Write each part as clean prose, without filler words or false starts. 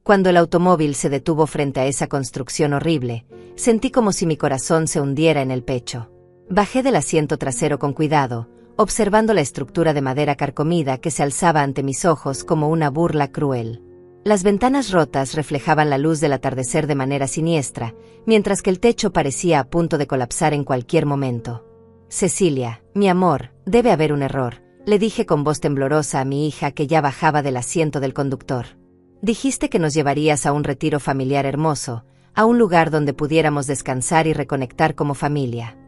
Cuando el automóvil se detuvo frente a esa construcción horrible, sentí como si mi corazón se hundiera en el pecho. Bajé del asiento trasero con cuidado, observando la estructura de madera carcomida que se alzaba ante mis ojos como una burla cruel. Las ventanas rotas reflejaban la luz del atardecer de manera siniestra, mientras que el techo parecía a punto de colapsar en cualquier momento. Cecilia, mi amor, debe haber un error, le dije con voz temblorosa a mi hija que ya bajaba del asiento del conductor. Dijiste que nos llevarías a un retiro familiar hermoso, a un lugar donde pudiéramos descansar y reconectar como familia.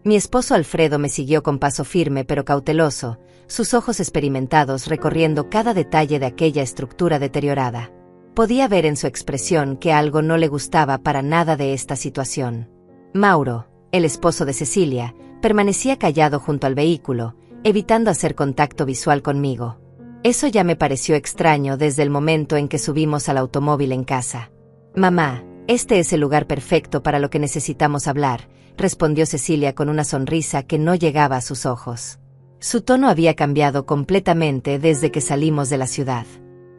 Mi esposo Alfredo me siguió con paso firme pero cauteloso, sus ojos experimentados recorriendo cada detalle de aquella estructura deteriorada. Podía ver en su expresión que algo no le gustaba para nada de esta situación. Mauro, el esposo de Cecilia, permanecía callado junto al vehículo, evitando hacer contacto visual conmigo. Eso ya me pareció extraño desde el momento en que subimos al automóvil en casa. Mamá, este es el lugar perfecto para lo que necesitamos hablar, respondió Cecilia con una sonrisa que no llegaba a sus ojos. Su tono había cambiado completamente desde que salimos de la ciudad.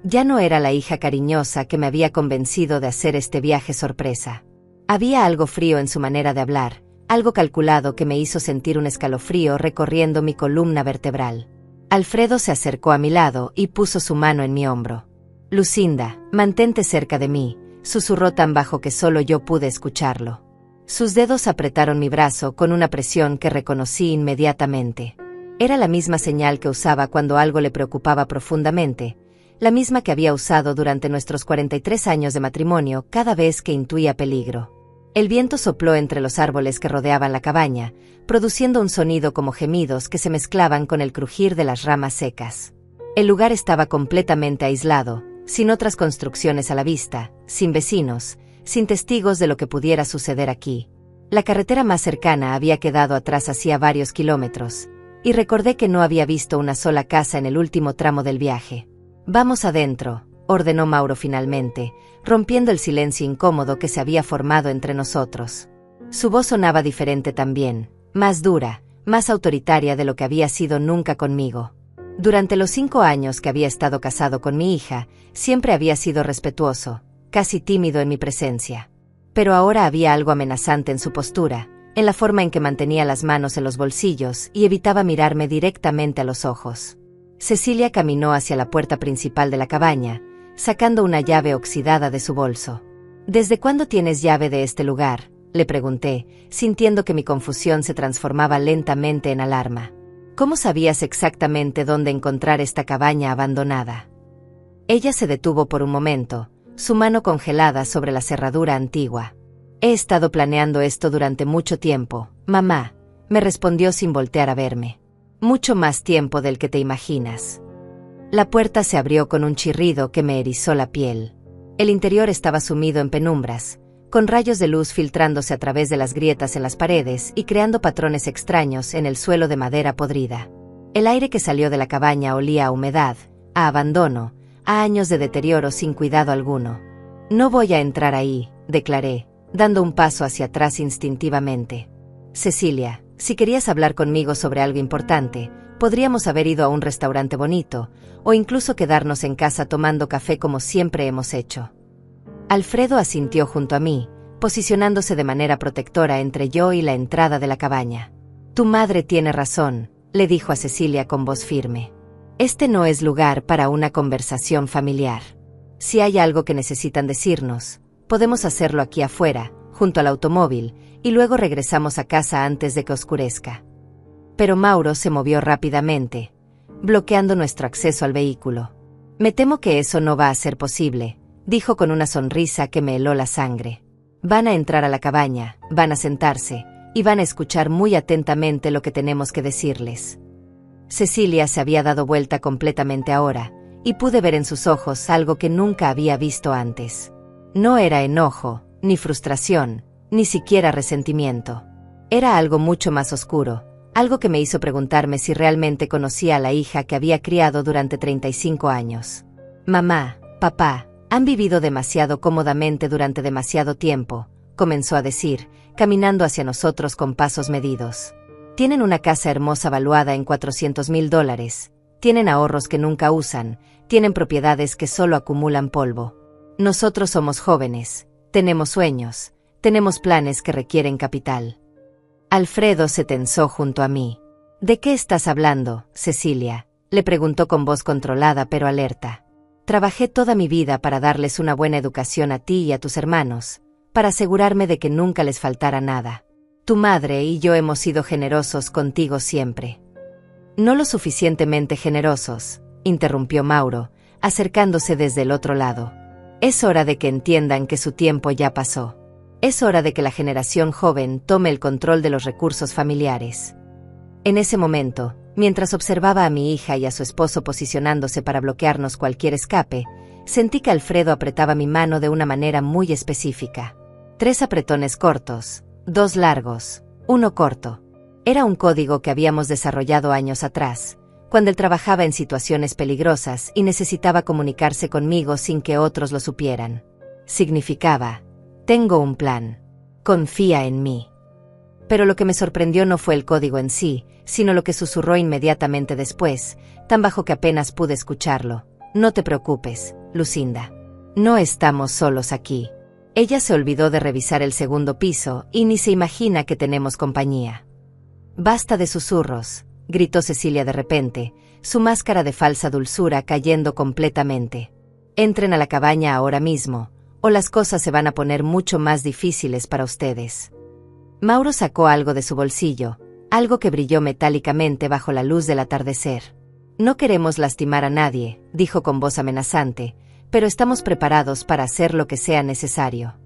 Ya no era la hija cariñosa que me había convencido de hacer este viaje sorpresa. Había algo frío en su manera de hablar, algo calculado que me hizo sentir un escalofrío recorriendo mi columna vertebral. Alfredo se acercó a mi lado y puso su mano en mi hombro. Lucinda, mantente cerca de mí, susurró tan bajo que solo yo pude escucharlo. Sus dedos apretaron mi brazo con una presión que reconocí inmediatamente. Era la misma señal que usaba cuando algo le preocupaba profundamente, la misma que había usado durante nuestros 43 años de matrimonio cada vez que intuía peligro. El viento sopló entre los árboles que rodeaban la cabaña, produciendo un sonido como gemidos que se mezclaban con el crujir de las ramas secas. El lugar estaba completamente aislado, sin otras construcciones a la vista, sin vecinos, sin testigos de lo que pudiera suceder aquí. La carretera más cercana había quedado atrás hacía varios kilómetros, y recordé que no había visto una sola casa en el último tramo del viaje. Vamos adentro, ordenó Mauro finalmente, rompiendo el silencio incómodo que se había formado entre nosotros. Su voz sonaba diferente también, más dura, más autoritaria de lo que había sido nunca conmigo. Durante los 5 años que había estado casado con mi hija, siempre había sido respetuoso, casi tímido en mi presencia. Pero ahora había algo amenazante en su postura, en la forma en que mantenía las manos en los bolsillos y evitaba mirarme directamente a los ojos. Cecilia caminó hacia la puerta principal de la cabaña, sacando una llave oxidada de su bolso. ¿Desde cuándo tienes llave de este lugar?, le pregunté, sintiendo que mi confusión se transformaba lentamente en alarma. ¿Cómo sabías exactamente dónde encontrar esta cabaña abandonada? Ella se detuvo por un momento, su mano congelada sobre la cerradura antigua. He estado planeando esto durante mucho tiempo, mamá, me respondió sin voltear a verme. Mucho más tiempo del que te imaginas. La puerta se abrió con un chirrido que me erizó la piel. El interior estaba sumido en penumbras, con rayos de luz filtrándose a través de las grietas en las paredes y creando patrones extraños en el suelo de madera podrida. El aire que salió de la cabaña olía a humedad, a abandono, a años de deterioro sin cuidado alguno. No voy a entrar ahí, declaré, dando un paso hacia atrás instintivamente. Cecilia, si querías hablar conmigo sobre algo importante, podríamos haber ido a un restaurante bonito, o incluso quedarnos en casa tomando café como siempre hemos hecho. Alfredo asintió junto a mí, posicionándose de manera protectora entre yo y la entrada de la cabaña. Tu madre tiene razón, le dijo a Cecilia con voz firme. Este no es lugar para una conversación familiar. Si hay algo que necesitan decirnos, podemos hacerlo aquí afuera, junto al automóvil, y luego regresamos a casa antes de que oscurezca. Pero Mauro se movió rápidamente, bloqueando nuestro acceso al vehículo. Me temo que eso no va a ser posible, dijo con una sonrisa que me heló la sangre. Van a entrar a la cabaña, van a sentarse, y van a escuchar muy atentamente lo que tenemos que decirles. Cecilia se había dado vuelta completamente ahora, y pude ver en sus ojos algo que nunca había visto antes. No era enojo, ni frustración, ni siquiera resentimiento. Era algo mucho más oscuro, algo que me hizo preguntarme si realmente conocía a la hija que había criado durante 35 años. Mamá, papá, han vivido demasiado cómodamente durante demasiado tiempo, comenzó a decir, caminando hacia nosotros con pasos medidos. Tienen una casa hermosa valuada en $400,000, tienen ahorros que nunca usan, tienen propiedades que solo acumulan polvo. Nosotros somos jóvenes, tenemos sueños, tenemos planes que requieren capital. Alfredo se tensó junto a mí. ¿De qué estás hablando, Cecilia?, le preguntó con voz controlada pero alerta. Trabajé toda mi vida para darles una buena educación a ti y a tus hermanos, para asegurarme de que nunca les faltara nada. Tu madre y yo hemos sido generosos contigo siempre. No lo suficientemente generosos, interrumpió Mauro, acercándose desde el otro lado. Es hora de que entiendan que su tiempo ya pasó. Es hora de que la generación joven tome el control de los recursos familiares. En ese momento, mientras observaba a mi hija y a su esposo posicionándose para bloquearnos cualquier escape, sentí que Alfredo apretaba mi mano de una manera muy específica. 3 apretones cortos, 2 largos, 1 corto. Era un código que habíamos desarrollado años atrás, cuando él trabajaba en situaciones peligrosas y necesitaba comunicarse conmigo sin que otros lo supieran. Significaba: tengo un plan. Confía en mí. Pero lo que me sorprendió no fue el código en sí, sino lo que susurró inmediatamente después, tan bajo que apenas pude escucharlo. No te preocupes, Lucinda. No estamos solos aquí. Ella se olvidó de revisar el segundo piso y ni se imagina que tenemos compañía. Basta de susurros, gritó Cecilia de repente, su máscara de falsa dulzura cayendo completamente. Entren a la cabaña ahora mismo, o las cosas se van a poner mucho más difíciles para ustedes. Mauro sacó algo de su bolsillo, algo que brilló metálicamente bajo la luz del atardecer. No queremos lastimar a nadie, dijo con voz amenazante, pero estamos preparados para hacer lo que sea necesario.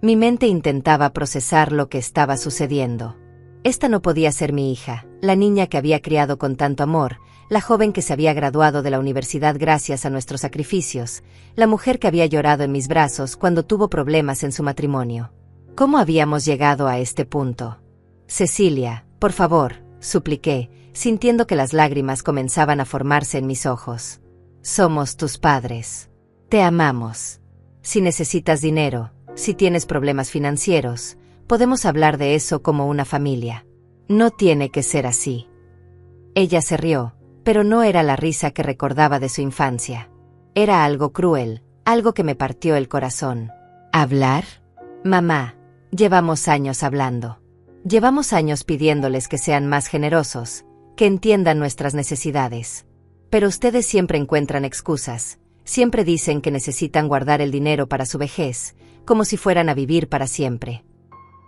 Mi mente intentaba procesar lo que estaba sucediendo. Esta no podía ser mi hija, la niña que había criado con tanto amor, la joven que se había graduado de la universidad gracias a nuestros sacrificios, la mujer que había llorado en mis brazos cuando tuvo problemas en su matrimonio. ¿Cómo habíamos llegado a este punto? Cecilia, por favor, supliqué, sintiendo que las lágrimas comenzaban a formarse en mis ojos. Somos tus padres. Te amamos. Si necesitas dinero, si tienes problemas financieros, podemos hablar de eso como una familia. No tiene que ser así. Ella se rió, pero no era la risa que recordaba de su infancia. Era algo cruel, algo que me partió el corazón. ¿Hablar? Mamá, llevamos años hablando. Llevamos años pidiéndoles que sean más generosos, que entiendan nuestras necesidades. Pero ustedes siempre encuentran excusas, siempre dicen que necesitan guardar el dinero para su vejez, como si fueran a vivir para siempre.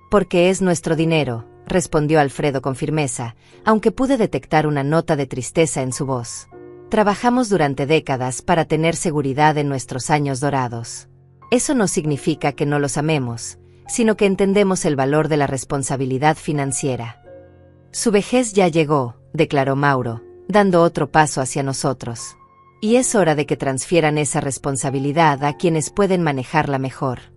Porque es nuestro dinero, respondió Alfredo con firmeza, aunque pude detectar una nota de tristeza en su voz. Trabajamos durante décadas para tener seguridad en nuestros años dorados. Eso no significa que no los amemos, sino que entendemos el valor de la responsabilidad financiera. Su vejez ya llegó, declaró Mauro, dando otro paso hacia nosotros. Y es hora de que transfieran esa responsabilidad a quienes pueden manejarla mejor.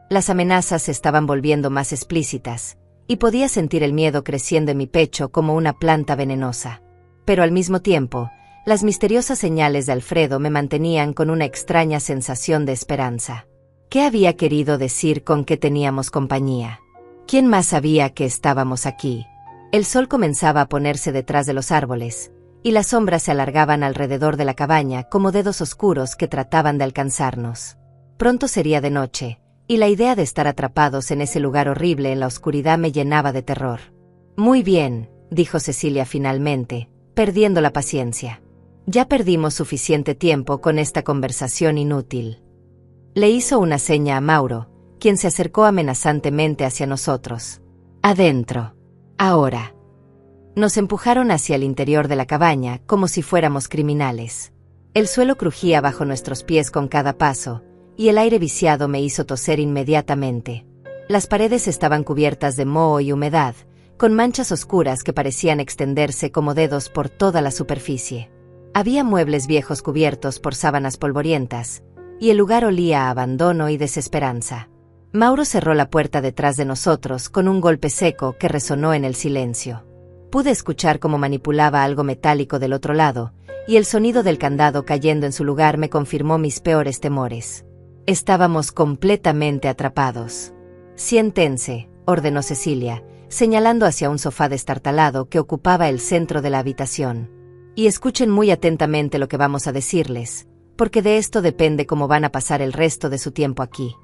Las amenazas se estaban volviendo más explícitas, y podía sentir el miedo creciendo en mi pecho como una planta venenosa. Pero al mismo tiempo, las misteriosas señales de Alfredo me mantenían con una extraña sensación de esperanza. ¿Qué había querido decir con que teníamos compañía? ¿Quién más sabía que estábamos aquí? El sol comenzaba a ponerse detrás de los árboles, y las sombras se alargaban alrededor de la cabaña como dedos oscuros que trataban de alcanzarnos. Pronto sería de noche, y la idea de estar atrapados en ese lugar horrible en la oscuridad me llenaba de terror. Muy bien, dijo Cecilia finalmente, perdiendo la paciencia. Ya perdimos suficiente tiempo con esta conversación inútil. Le hizo una seña a Mauro, quien se acercó amenazantemente hacia nosotros. Adentro. Ahora. Nos empujaron hacia el interior de la cabaña como si fuéramos criminales. El suelo crujía bajo nuestros pies con cada paso, y el aire viciado me hizo toser inmediatamente. Las paredes estaban cubiertas de moho y humedad, con manchas oscuras que parecían extenderse como dedos por toda la superficie. Había muebles viejos cubiertos por sábanas polvorientas, y el lugar olía a abandono y desesperanza. Mauro cerró la puerta detrás de nosotros con un golpe seco que resonó en el silencio. Pude escuchar cómo manipulaba algo metálico del otro lado, y el sonido del candado cayendo en su lugar me confirmó mis peores temores. Estábamos completamente atrapados. Siéntense, ordenó Cecilia, señalando hacia un sofá destartalado que ocupaba el centro de la habitación. Y escuchen muy atentamente lo que vamos a decirles, porque de esto depende cómo van a pasar el resto de su tiempo aquí.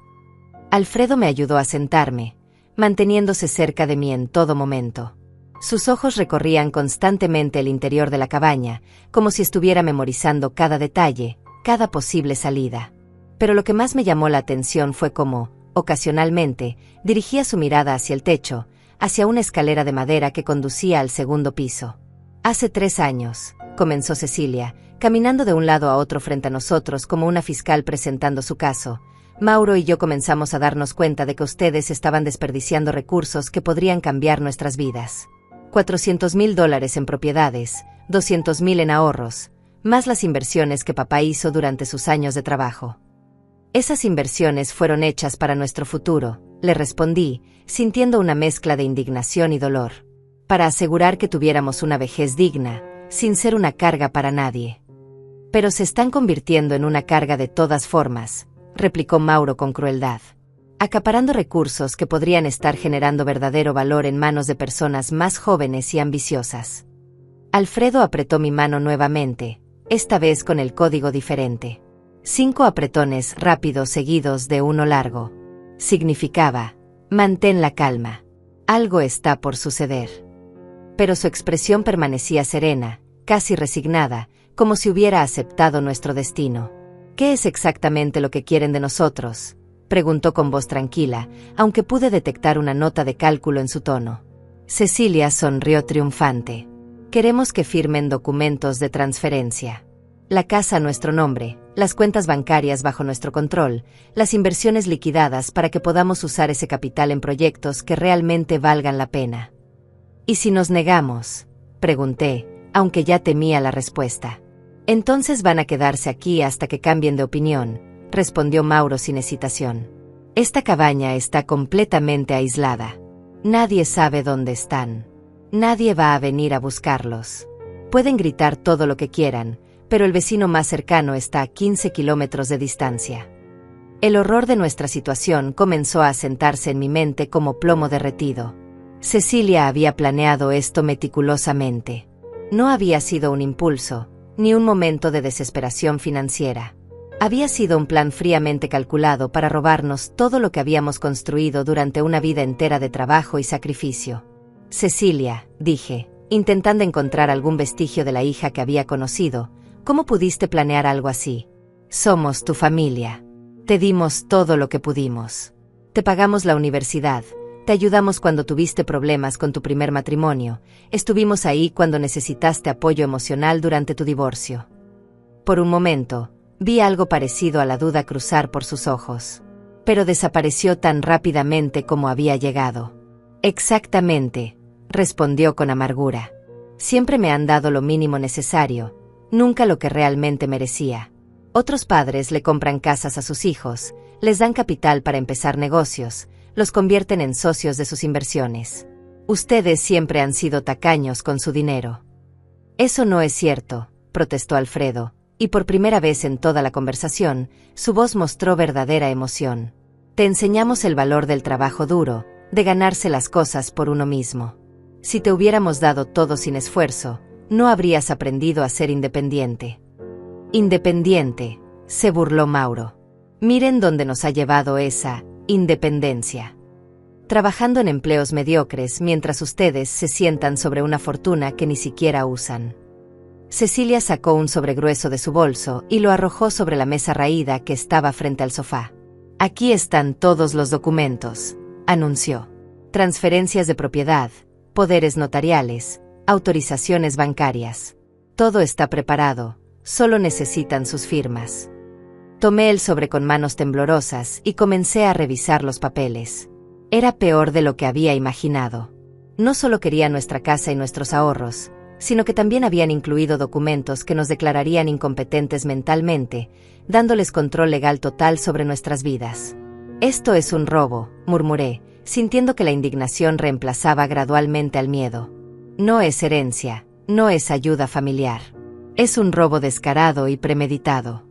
Alfredo me ayudó a sentarme, manteniéndose cerca de mí en todo momento. Sus ojos recorrían constantemente el interior de la cabaña, como si estuviera memorizando cada detalle, cada posible salida. Pero lo que más me llamó la atención fue cómo, ocasionalmente, dirigía su mirada hacia el techo, hacia una escalera de madera que conducía al segundo piso. Hace 3 años, comenzó Cecilia, caminando de un lado a otro frente a nosotros como una fiscal presentando su caso. Mauro y yo comenzamos a darnos cuenta de que ustedes estaban desperdiciando recursos que podrían cambiar nuestras vidas. $400,000 en propiedades, 200,000 en ahorros, más las inversiones que papá hizo durante sus años de trabajo. Esas inversiones fueron hechas para nuestro futuro, le respondí, sintiendo una mezcla de indignación y dolor. Para asegurar que tuviéramos una vejez digna, sin ser una carga para nadie. Pero se están convirtiendo en una carga de todas formas, replicó Mauro con crueldad, acaparando recursos que podrían estar generando verdadero valor en manos de personas más jóvenes y ambiciosas. Alfredo apretó mi mano nuevamente, esta vez con el código diferente. 5 apretones rápidos seguidos de uno largo. Significaba, mantén la calma. Algo está por suceder. Pero su expresión permanecía serena, casi resignada, como si hubiera aceptado nuestro destino. ¿Qué es exactamente lo que quieren de nosotros?, preguntó con voz tranquila, aunque pude detectar una nota de cálculo en su tono. Cecilia sonrió triunfante. Queremos que firmen documentos de transferencia. La casa a nuestro nombre, las cuentas bancarias bajo nuestro control, las inversiones liquidadas para que podamos usar ese capital en proyectos que realmente valgan la pena. ¿Y si nos negamos?, pregunté, aunque ya temía la respuesta. Entonces van a quedarse aquí hasta que cambien de opinión, respondió Mauro sin hesitación. Esta cabaña está completamente aislada. Nadie sabe dónde están. Nadie va a venir a buscarlos. Pueden gritar todo lo que quieran, pero el vecino más cercano está a 15 kilómetros de distancia. El horror de nuestra situación comenzó a asentarse en mi mente como plomo derretido. Cecilia había planeado esto meticulosamente. No había sido un impulso, ni un momento de desesperación financiera. Había sido un plan fríamente calculado para robarnos todo lo que habíamos construido durante una vida entera de trabajo y sacrificio. Cecilia, dije, intentando encontrar algún vestigio de la hija que había conocido, ¿cómo pudiste planear algo así? Somos tu familia. Te dimos todo lo que pudimos. Te pagamos la universidad, te ayudamos cuando tuviste problemas con tu primer matrimonio, estuvimos ahí cuando necesitaste apoyo emocional durante tu divorcio. Por un momento, vi algo parecido a la duda cruzar por sus ojos. Pero desapareció tan rápidamente como había llegado. Exactamente, respondió con amargura. Siempre me han dado lo mínimo necesario, nunca lo que realmente merecía. Otros padres le compran casas a sus hijos, les dan capital para empezar negocios, los convierten en socios de sus inversiones. Ustedes siempre han sido tacaños con su dinero. Eso no es cierto, protestó Alfredo, y por primera vez en toda la conversación, su voz mostró verdadera emoción. Te enseñamos el valor del trabajo duro, de ganarse las cosas por uno mismo. Si te hubiéramos dado todo sin esfuerzo, no habrías aprendido a ser independiente. Independiente, se burló Mauro. Miren dónde nos ha llevado esa independencia. Trabajando en empleos mediocres mientras ustedes se sientan sobre una fortuna que ni siquiera usan. Cecilia sacó un sobregrueso de su bolso y lo arrojó sobre la mesa raída que estaba frente al sofá. Aquí están todos los documentos, anunció. Transferencias de propiedad, poderes notariales, autorizaciones bancarias. Todo está preparado, solo necesitan sus firmas. Tomé el sobre con manos temblorosas y comencé a revisar los papeles. Era peor de lo que había imaginado. No solo quería nuestra casa y nuestros ahorros, sino que también habían incluido documentos que nos declararían incompetentes mentalmente, dándoles control legal total sobre nuestras vidas. Esto es un robo, murmuré, sintiendo que la indignación reemplazaba gradualmente al miedo. No es herencia, no es ayuda familiar. Es un robo descarado y premeditado.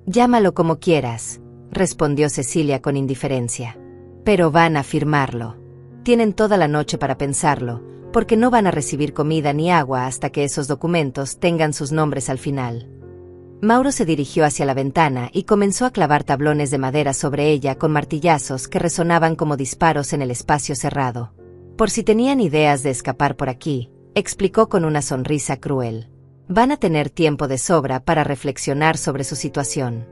Llámalo como quieras, respondió Cecilia con indiferencia. Pero van a firmarlo. Tienen toda la noche para pensarlo, porque no van a recibir comida ni agua hasta que esos documentos tengan sus nombres al final. Mauro se dirigió hacia la ventana y comenzó a clavar tablones de madera sobre ella con martillazos que resonaban como disparos en el espacio cerrado. Por si tenían ideas de escapar por aquí, explicó con una sonrisa cruel. Van a tener tiempo de sobra para reflexionar sobre su situación.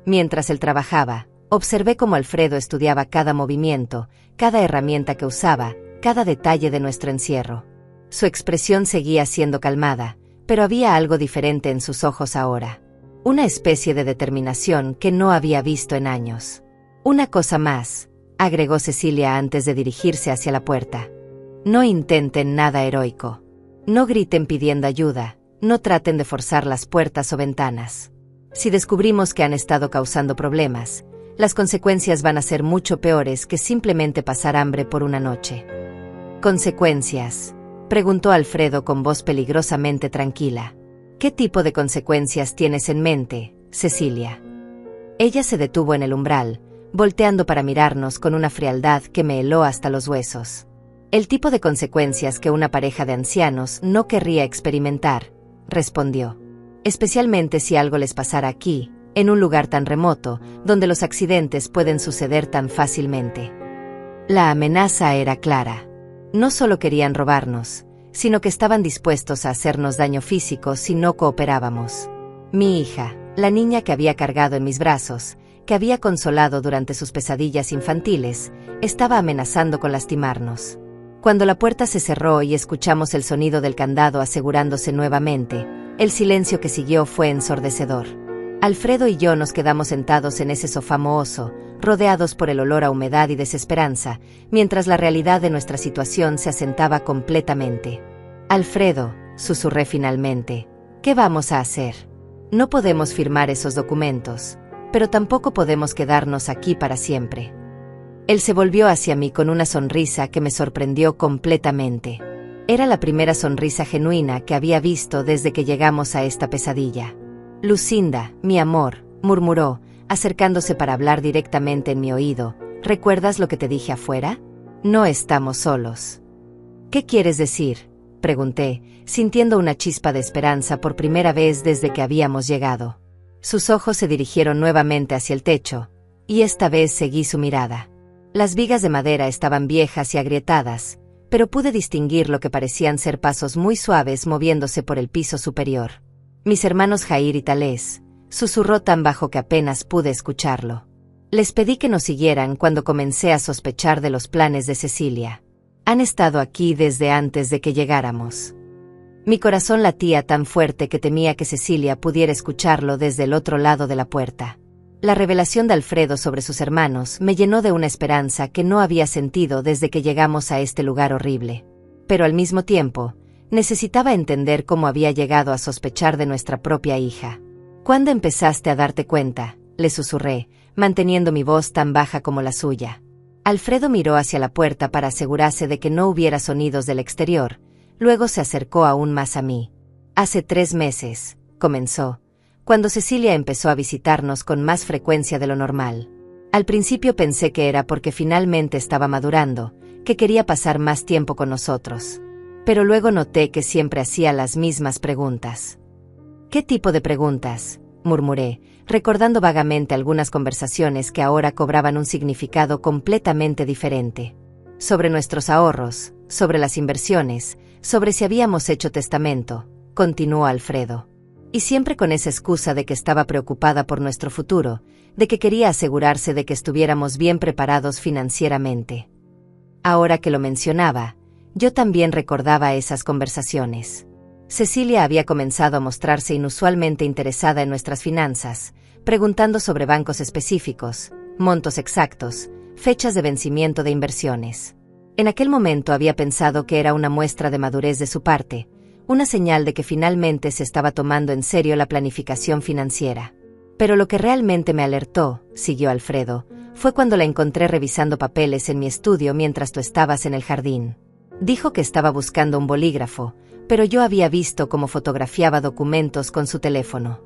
Mientras él trabajaba, observé cómo Alfredo estudiaba cada movimiento, cada herramienta que usaba, cada detalle de nuestro encierro. Su expresión seguía siendo calmada, pero había algo diferente en sus ojos ahora. Una especie de determinación que no había visto en años. Una cosa más, agregó Cecilia antes de dirigirse hacia la puerta. No intenten nada heroico. No griten pidiendo ayuda, no traten de forzar las puertas o ventanas. Si descubrimos que han estado causando problemas, las consecuencias van a ser mucho peores que simplemente pasar hambre por una noche. ¿Consecuencias?, preguntó Alfredo con voz peligrosamente tranquila. ¿Qué tipo de consecuencias tienes en mente, Cecilia? Ella se detuvo en el umbral, volteando para mirarnos con una frialdad que me heló hasta los huesos. El tipo de consecuencias que una pareja de ancianos no querría experimentar, respondió. Especialmente si algo les pasara aquí, en un lugar tan remoto, donde los accidentes pueden suceder tan fácilmente. La amenaza era clara. No solo querían robarnos, sino que estaban dispuestos a hacernos daño físico si no cooperábamos. Mi hija, la niña que había cargado en mis brazos, que había consolado durante sus pesadillas infantiles, estaba amenazando con lastimarnos. Cuando la puerta se cerró y escuchamos el sonido del candado asegurándose nuevamente, el silencio que siguió fue ensordecedor. Alfredo y yo nos quedamos sentados en ese sofá mohoso, rodeados por el olor a humedad y desesperanza, mientras la realidad de nuestra situación se asentaba completamente. Alfredo, susurré finalmente, ¿qué vamos a hacer? No podemos firmar esos documentos, pero tampoco podemos quedarnos aquí para siempre. Él se volvió hacia mí con una sonrisa que me sorprendió completamente. Era la primera sonrisa genuina que había visto desde que llegamos a esta pesadilla. Lucinda, mi amor, murmuró, acercándose para hablar directamente en mi oído, ¿recuerdas lo que te dije afuera? No estamos solos. ¿Qué quieres decir?, pregunté, sintiendo una chispa de esperanza por primera vez desde que habíamos llegado. Sus ojos se dirigieron nuevamente hacia el techo, y esta vez seguí su mirada. Las vigas de madera estaban viejas y agrietadas, pero pude distinguir lo que parecían ser pasos muy suaves moviéndose por el piso superior. Mis hermanos Jair y Talés, susurró tan bajo que apenas pude escucharlo. Les pedí que nos siguieran cuando comencé a sospechar de los planes de Cecilia. Han estado aquí desde antes de que llegáramos. Mi corazón latía tan fuerte que temía que Cecilia pudiera escucharlo desde el otro lado de la puerta. La revelación de Alfredo sobre sus hermanos me llenó de una esperanza que no había sentido desde que llegamos a este lugar horrible. Pero al mismo tiempo, necesitaba entender cómo había llegado a sospechar de nuestra propia hija. ¿Cuándo empezaste a darte cuenta?, le susurré, manteniendo mi voz tan baja como la suya. Alfredo miró hacia la puerta para asegurarse de que no hubiera sonidos del exterior, luego se acercó aún más a mí. Hace 3 meses, comenzó, cuando Cecilia empezó a visitarnos con más frecuencia de lo normal. Al principio pensé que era porque finalmente estaba madurando, que quería pasar más tiempo con nosotros. Pero luego noté que siempre hacía las mismas preguntas. ¿Qué tipo de preguntas?, murmuré, recordando vagamente algunas conversaciones que ahora cobraban un significado completamente diferente. Sobre nuestros ahorros, sobre las inversiones, sobre si habíamos hecho testamento, continuó Alfredo. Y siempre con esa excusa de que estaba preocupada por nuestro futuro, de que quería asegurarse de que estuviéramos bien preparados financieramente. Ahora que lo mencionaba, yo también recordaba esas conversaciones. Cecilia había comenzado a mostrarse inusualmente interesada en nuestras finanzas, preguntando sobre bancos específicos, montos exactos, fechas de vencimiento de inversiones. En aquel momento había pensado que era una muestra de madurez de su parte, una señal de que finalmente se estaba tomando en serio la planificación financiera. Pero lo que realmente me alertó, siguió Alfredo, fue cuando la encontré revisando papeles en mi estudio mientras tú estabas en el jardín. Dijo que estaba buscando un bolígrafo, pero yo había visto cómo fotografiaba documentos con su teléfono.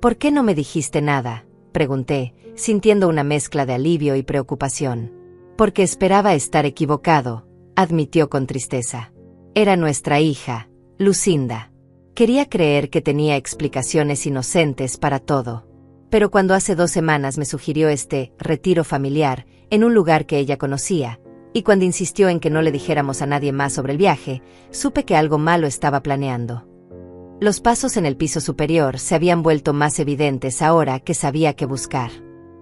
¿Por qué no me dijiste nada?, pregunté, sintiendo una mezcla de alivio y preocupación. Porque esperaba estar equivocado, admitió con tristeza. Era nuestra hija, Lucinda. Quería creer que tenía explicaciones inocentes para todo. Pero cuando hace 2 semanas me sugirió este retiro familiar en un lugar que ella conocía, y cuando insistió en que no le dijéramos a nadie más sobre el viaje, supe que algo malo estaba planeando. Los pasos en el piso superior se habían vuelto más evidentes ahora que sabía qué buscar.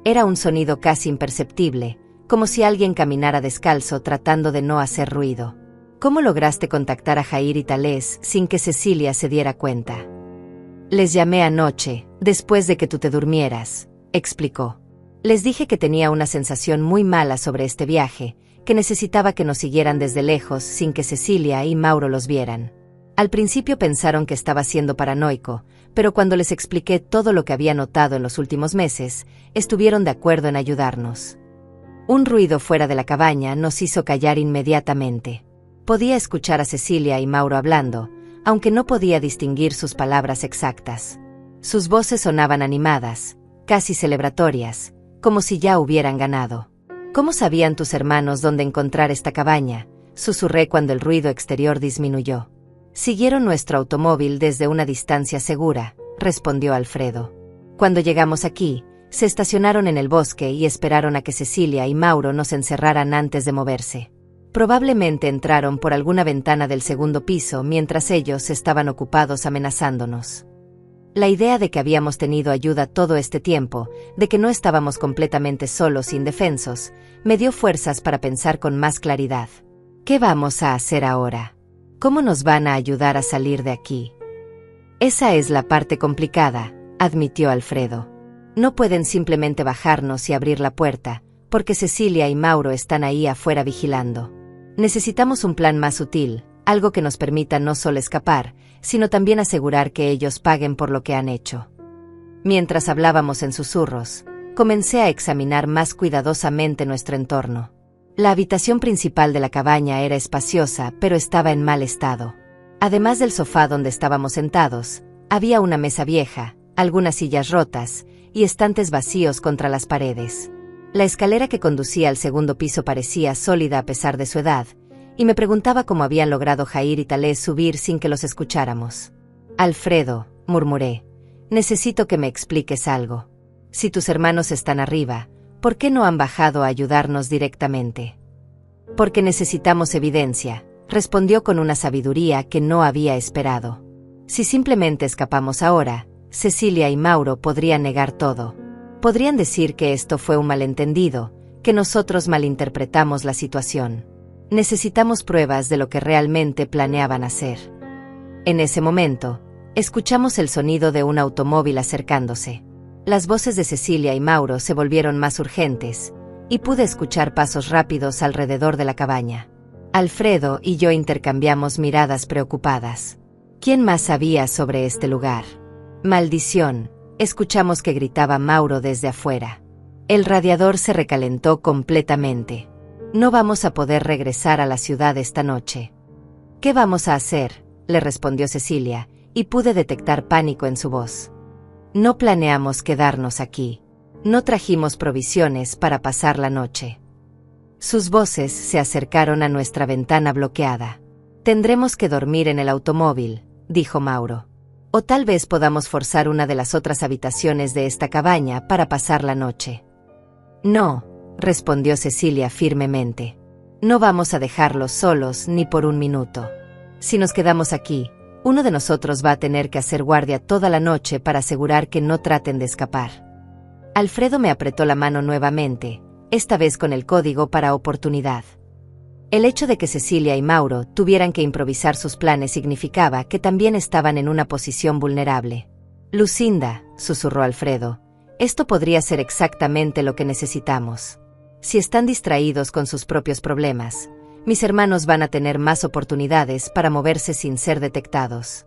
Era un sonido casi imperceptible, como si alguien caminara descalzo tratando de no hacer ruido. ¿Cómo lograste contactar a Jair y Thalés sin que Cecilia se diera cuenta? Les llamé anoche, después de que tú te durmieras, explicó. Les dije que tenía una sensación muy mala sobre este viaje, que necesitaba que nos siguieran desde lejos sin que Cecilia y Mauro los vieran. Al principio pensaron que estaba siendo paranoico, pero cuando les expliqué todo lo que había notado en los últimos meses, estuvieron de acuerdo en ayudarnos. Un ruido fuera de la cabaña nos hizo callar inmediatamente. Podía escuchar a Cecilia y Mauro hablando, aunque no podía distinguir sus palabras exactas. Sus voces sonaban animadas, casi celebratorias, como si ya hubieran ganado. ¿Cómo sabían tus hermanos dónde encontrar esta cabaña?, susurré cuando el ruido exterior disminuyó. Siguieron nuestro automóvil desde una distancia segura, respondió Alfredo. Cuando llegamos aquí, se estacionaron en el bosque y esperaron a que Cecilia y Mauro nos encerraran antes de moverse. Probablemente entraron por alguna ventana del segundo piso mientras ellos estaban ocupados amenazándonos. La idea de que habíamos tenido ayuda todo este tiempo, de que no estábamos completamente solos e indefensos, me dio fuerzas para pensar con más claridad. ¿Qué vamos a hacer ahora? ¿Cómo nos van a ayudar a salir de aquí? Esa es la parte complicada, admitió Alfredo. No pueden simplemente bajarnos y abrir la puerta, porque Cecilia y Mauro están ahí afuera vigilando. Necesitamos un plan más sutil, algo que nos permita no solo escapar, sino también asegurar que ellos paguen por lo que han hecho. Mientras hablábamos en susurros, comencé a examinar más cuidadosamente nuestro entorno. La habitación principal de la cabaña era espaciosa, pero estaba en mal estado. Además del sofá donde estábamos sentados, había una mesa vieja, algunas sillas rotas y estantes vacíos contra las paredes. La escalera que conducía al segundo piso parecía sólida a pesar de su edad, y me preguntaba cómo habían logrado Jair y Thalés subir sin que los escucháramos. Alfredo, murmuré, necesito que me expliques algo. Si tus hermanos están arriba, ¿por qué no han bajado a ayudarnos directamente? Porque necesitamos evidencia, respondió con una sabiduría que no había esperado. Si simplemente escapamos ahora, Cecilia y Mauro podrían negar todo. Podrían decir que esto fue un malentendido, que nosotros malinterpretamos la situación. Necesitamos pruebas de lo que realmente planeaban hacer. En ese momento, escuchamos el sonido de un automóvil acercándose. Las voces de Cecilia y Mauro se volvieron más urgentes, y pude escuchar pasos rápidos alrededor de la cabaña. Alfredo y yo intercambiamos miradas preocupadas. ¿Quién más sabía sobre este lugar? ¡Maldición!, escuchamos que gritaba Mauro desde afuera. El radiador se recalentó completamente. No vamos a poder regresar a la ciudad esta noche. ¿Qué vamos a hacer?, le respondió Cecilia, y pude detectar pánico en su voz. No planeamos quedarnos aquí. No trajimos provisiones para pasar la noche. Sus voces se acercaron a nuestra ventana bloqueada. Tendremos que dormir en el automóvil, dijo Mauro. O tal vez podamos forzar una de las otras habitaciones de esta cabaña para pasar la noche. No, respondió Cecilia firmemente. No vamos a dejarlos solos ni por un minuto. Si nos quedamos aquí, uno de nosotros va a tener que hacer guardia toda la noche para asegurar que no traten de escapar. Alfredo me apretó la mano nuevamente, esta vez con el código para oportunidad. El hecho de que Cecilia y Mauro tuvieran que improvisar sus planes significaba que también estaban en una posición vulnerable. Lucinda, susurró Alfredo, esto podría ser exactamente lo que necesitamos. Si están distraídos con sus propios problemas, mis hermanos van a tener más oportunidades para moverse sin ser detectados.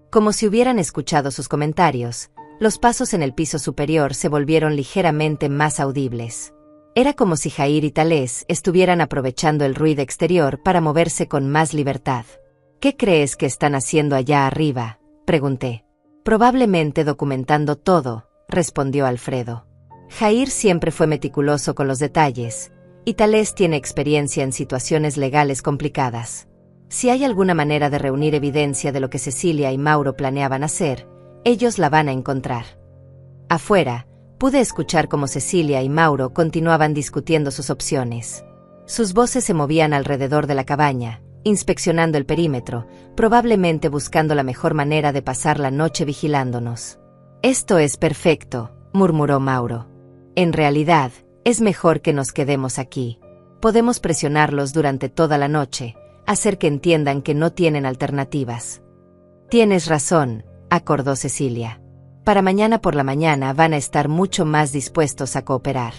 Como si hubieran escuchado sus comentarios, los pasos en el piso superior se volvieron ligeramente más audibles. Era como si Jair y Thalés estuvieran aprovechando el ruido exterior para moverse con más libertad. ¿Qué crees que están haciendo allá arriba?, pregunté. Probablemente documentando todo, respondió Alfredo. Jair siempre fue meticuloso con los detalles, y Thalés tiene experiencia en situaciones legales complicadas. Si hay alguna manera de reunir evidencia de lo que Cecilia y Mauro planeaban hacer, ellos la van a encontrar. Afuera, pude escuchar cómo Cecilia y Mauro continuaban discutiendo sus opciones. Sus voces se movían alrededor de la cabaña, inspeccionando el perímetro, probablemente buscando la mejor manera de pasar la noche vigilándonos. «Esto es perfecto», murmuró Mauro. «En realidad, es mejor que nos quedemos aquí. Podemos presionarlos durante toda la noche, hacer que entiendan que no tienen alternativas». «Tienes razón», acordó Cecilia. «Para mañana por la mañana van a estar mucho más dispuestos a cooperar.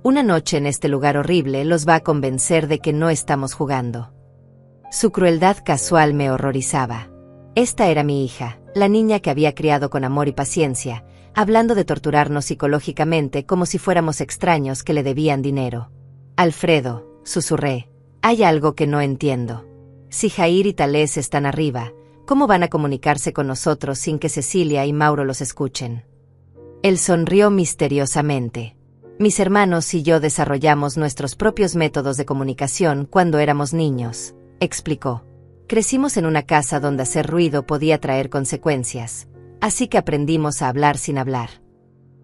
Una noche en este lugar horrible los va a convencer de que no estamos jugando». Su crueldad casual me horrorizaba. Esta era mi hija, la niña que había criado con amor y paciencia, hablando de torturarnos psicológicamente como si fuéramos extraños que le debían dinero. «Alfredo», susurré, «hay algo que no entiendo. Si Jair y Talés están arriba, ¿cómo van a comunicarse con nosotros sin que Cecilia y Mauro los escuchen?» Él sonrió misteriosamente. «Mis hermanos y yo desarrollamos nuestros propios métodos de comunicación cuando éramos niños», explicó. «Crecimos en una casa donde hacer ruido podía traer consecuencias, así que aprendimos a hablar sin hablar».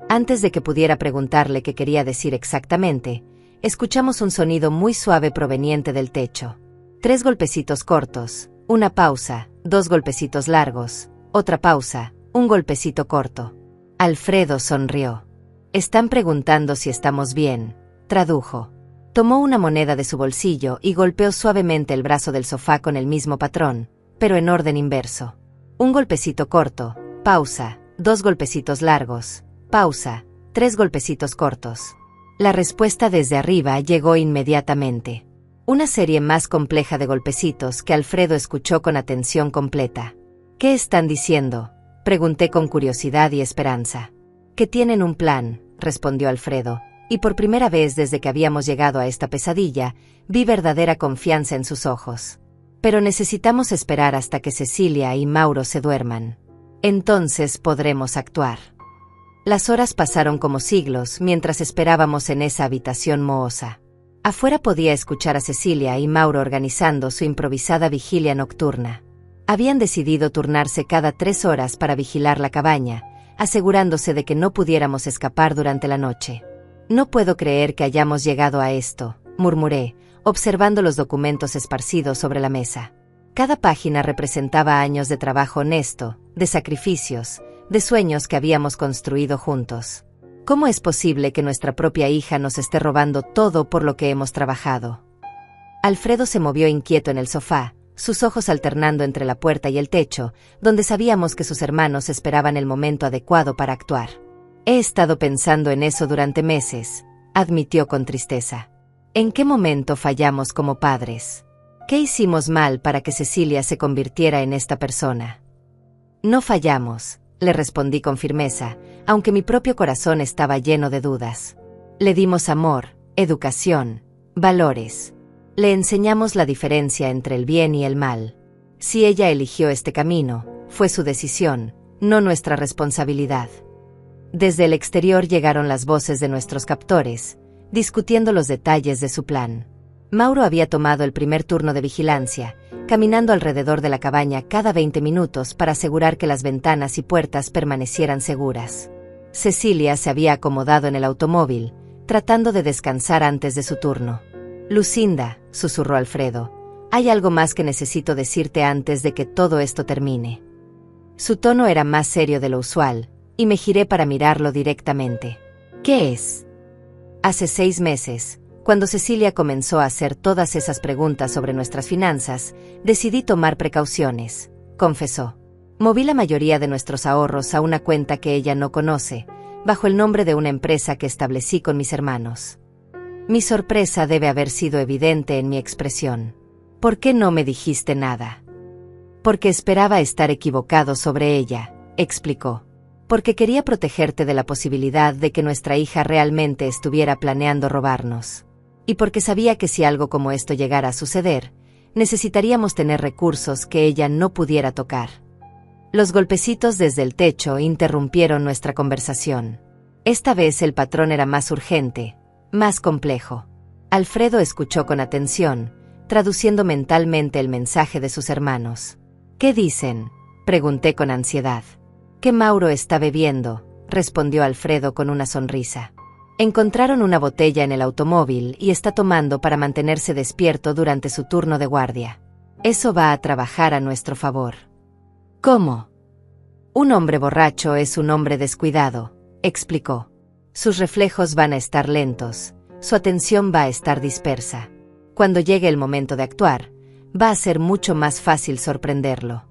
Antes de que pudiera preguntarle qué quería decir exactamente, escuchamos un sonido muy suave proveniente del techo. 3 golpecitos cortos, una pausa, 2 golpecitos largos, otra pausa, un golpecito corto. Alfredo sonrió. «Están preguntando si estamos bien», tradujo. Tomó una moneda de su bolsillo y golpeó suavemente el brazo del sofá con el mismo patrón, pero en orden inverso. Un golpecito corto, pausa, 2 golpecitos largos, pausa, 3 golpecitos cortos. La respuesta desde arriba llegó inmediatamente. Una serie más compleja de golpecitos que Alfredo escuchó con atención completa. «¿Qué están diciendo?», pregunté con curiosidad y esperanza. «Que tienen un plan», respondió Alfredo. Y por primera vez desde que habíamos llegado a esta pesadilla, vi verdadera confianza en sus ojos. «Pero necesitamos esperar hasta que Cecilia y Mauro se duerman. Entonces podremos actuar». Las horas pasaron como siglos mientras esperábamos en esa habitación mohosa. Afuera podía escuchar a Cecilia y Mauro organizando su improvisada vigilia nocturna. Habían decidido turnarse cada 3 horas para vigilar la cabaña, asegurándose de que no pudiéramos escapar durante la noche. «No puedo creer que hayamos llegado a esto», murmuré, observando los documentos esparcidos sobre la mesa. Cada página representaba años de trabajo honesto, de sacrificios, de sueños que habíamos construido juntos. ¿Cómo es posible que nuestra propia hija nos esté robando todo por lo que hemos trabajado? Alfredo se movió inquieto en el sofá, sus ojos alternando entre la puerta y el techo, donde sabíamos que sus hermanos esperaban el momento adecuado para actuar. «He estado pensando en eso durante meses», admitió con tristeza. «¿En qué momento fallamos como padres? ¿Qué hicimos mal para que Cecilia se convirtiera en esta persona?» «No fallamos», le respondí con firmeza, aunque mi propio corazón estaba lleno de dudas. «Le dimos amor, educación, valores. Le enseñamos la diferencia entre el bien y el mal. Si ella eligió este camino, fue su decisión, no nuestra responsabilidad». Desde el exterior llegaron las voces de nuestros captores, discutiendo los detalles de su plan. Mauro había tomado el primer turno de vigilancia, caminando alrededor de la cabaña cada 20 minutos para asegurar que las ventanas y puertas permanecieran seguras. Cecilia se había acomodado en el automóvil, tratando de descansar antes de su turno. «Lucinda», susurró Alfredo, «hay algo más que necesito decirte antes de que todo esto termine». Su tono era más serio de lo usual, y me giré para mirarlo directamente. «¿Qué es?». Hace 6 meses, cuando Cecilia comenzó a hacer todas esas preguntas sobre nuestras finanzas, decidí tomar precauciones, confesó. Moví la mayoría de nuestros ahorros a una cuenta que ella no conoce, bajo el nombre de una empresa que establecí con mis hermanos. Mi sorpresa debe haber sido evidente en mi expresión. «¿Por qué no me dijiste nada?». «Porque esperaba estar equivocado sobre ella», explicó. «Porque quería protegerte de la posibilidad de que nuestra hija realmente estuviera planeando robarnos. Y porque sabía que si algo como esto llegara a suceder, necesitaríamos tener recursos que ella no pudiera tocar». Los golpecitos desde el techo interrumpieron nuestra conversación. Esta vez el patrón era más urgente, más complejo. Alfredo escuchó con atención, traduciendo mentalmente el mensaje de sus hermanos. ¿Qué dicen?, pregunté con ansiedad. Que Mauro está bebiendo, respondió Alfredo con una sonrisa. Encontraron una botella en el automóvil y está tomando para mantenerse despierto durante su turno de guardia. Eso va a trabajar a nuestro favor. ¿Cómo? Un hombre borracho es un hombre descuidado, explicó. Sus reflejos van a estar lentos, su atención va a estar dispersa. Cuando llegue el momento de actuar, va a ser mucho más fácil sorprenderlo.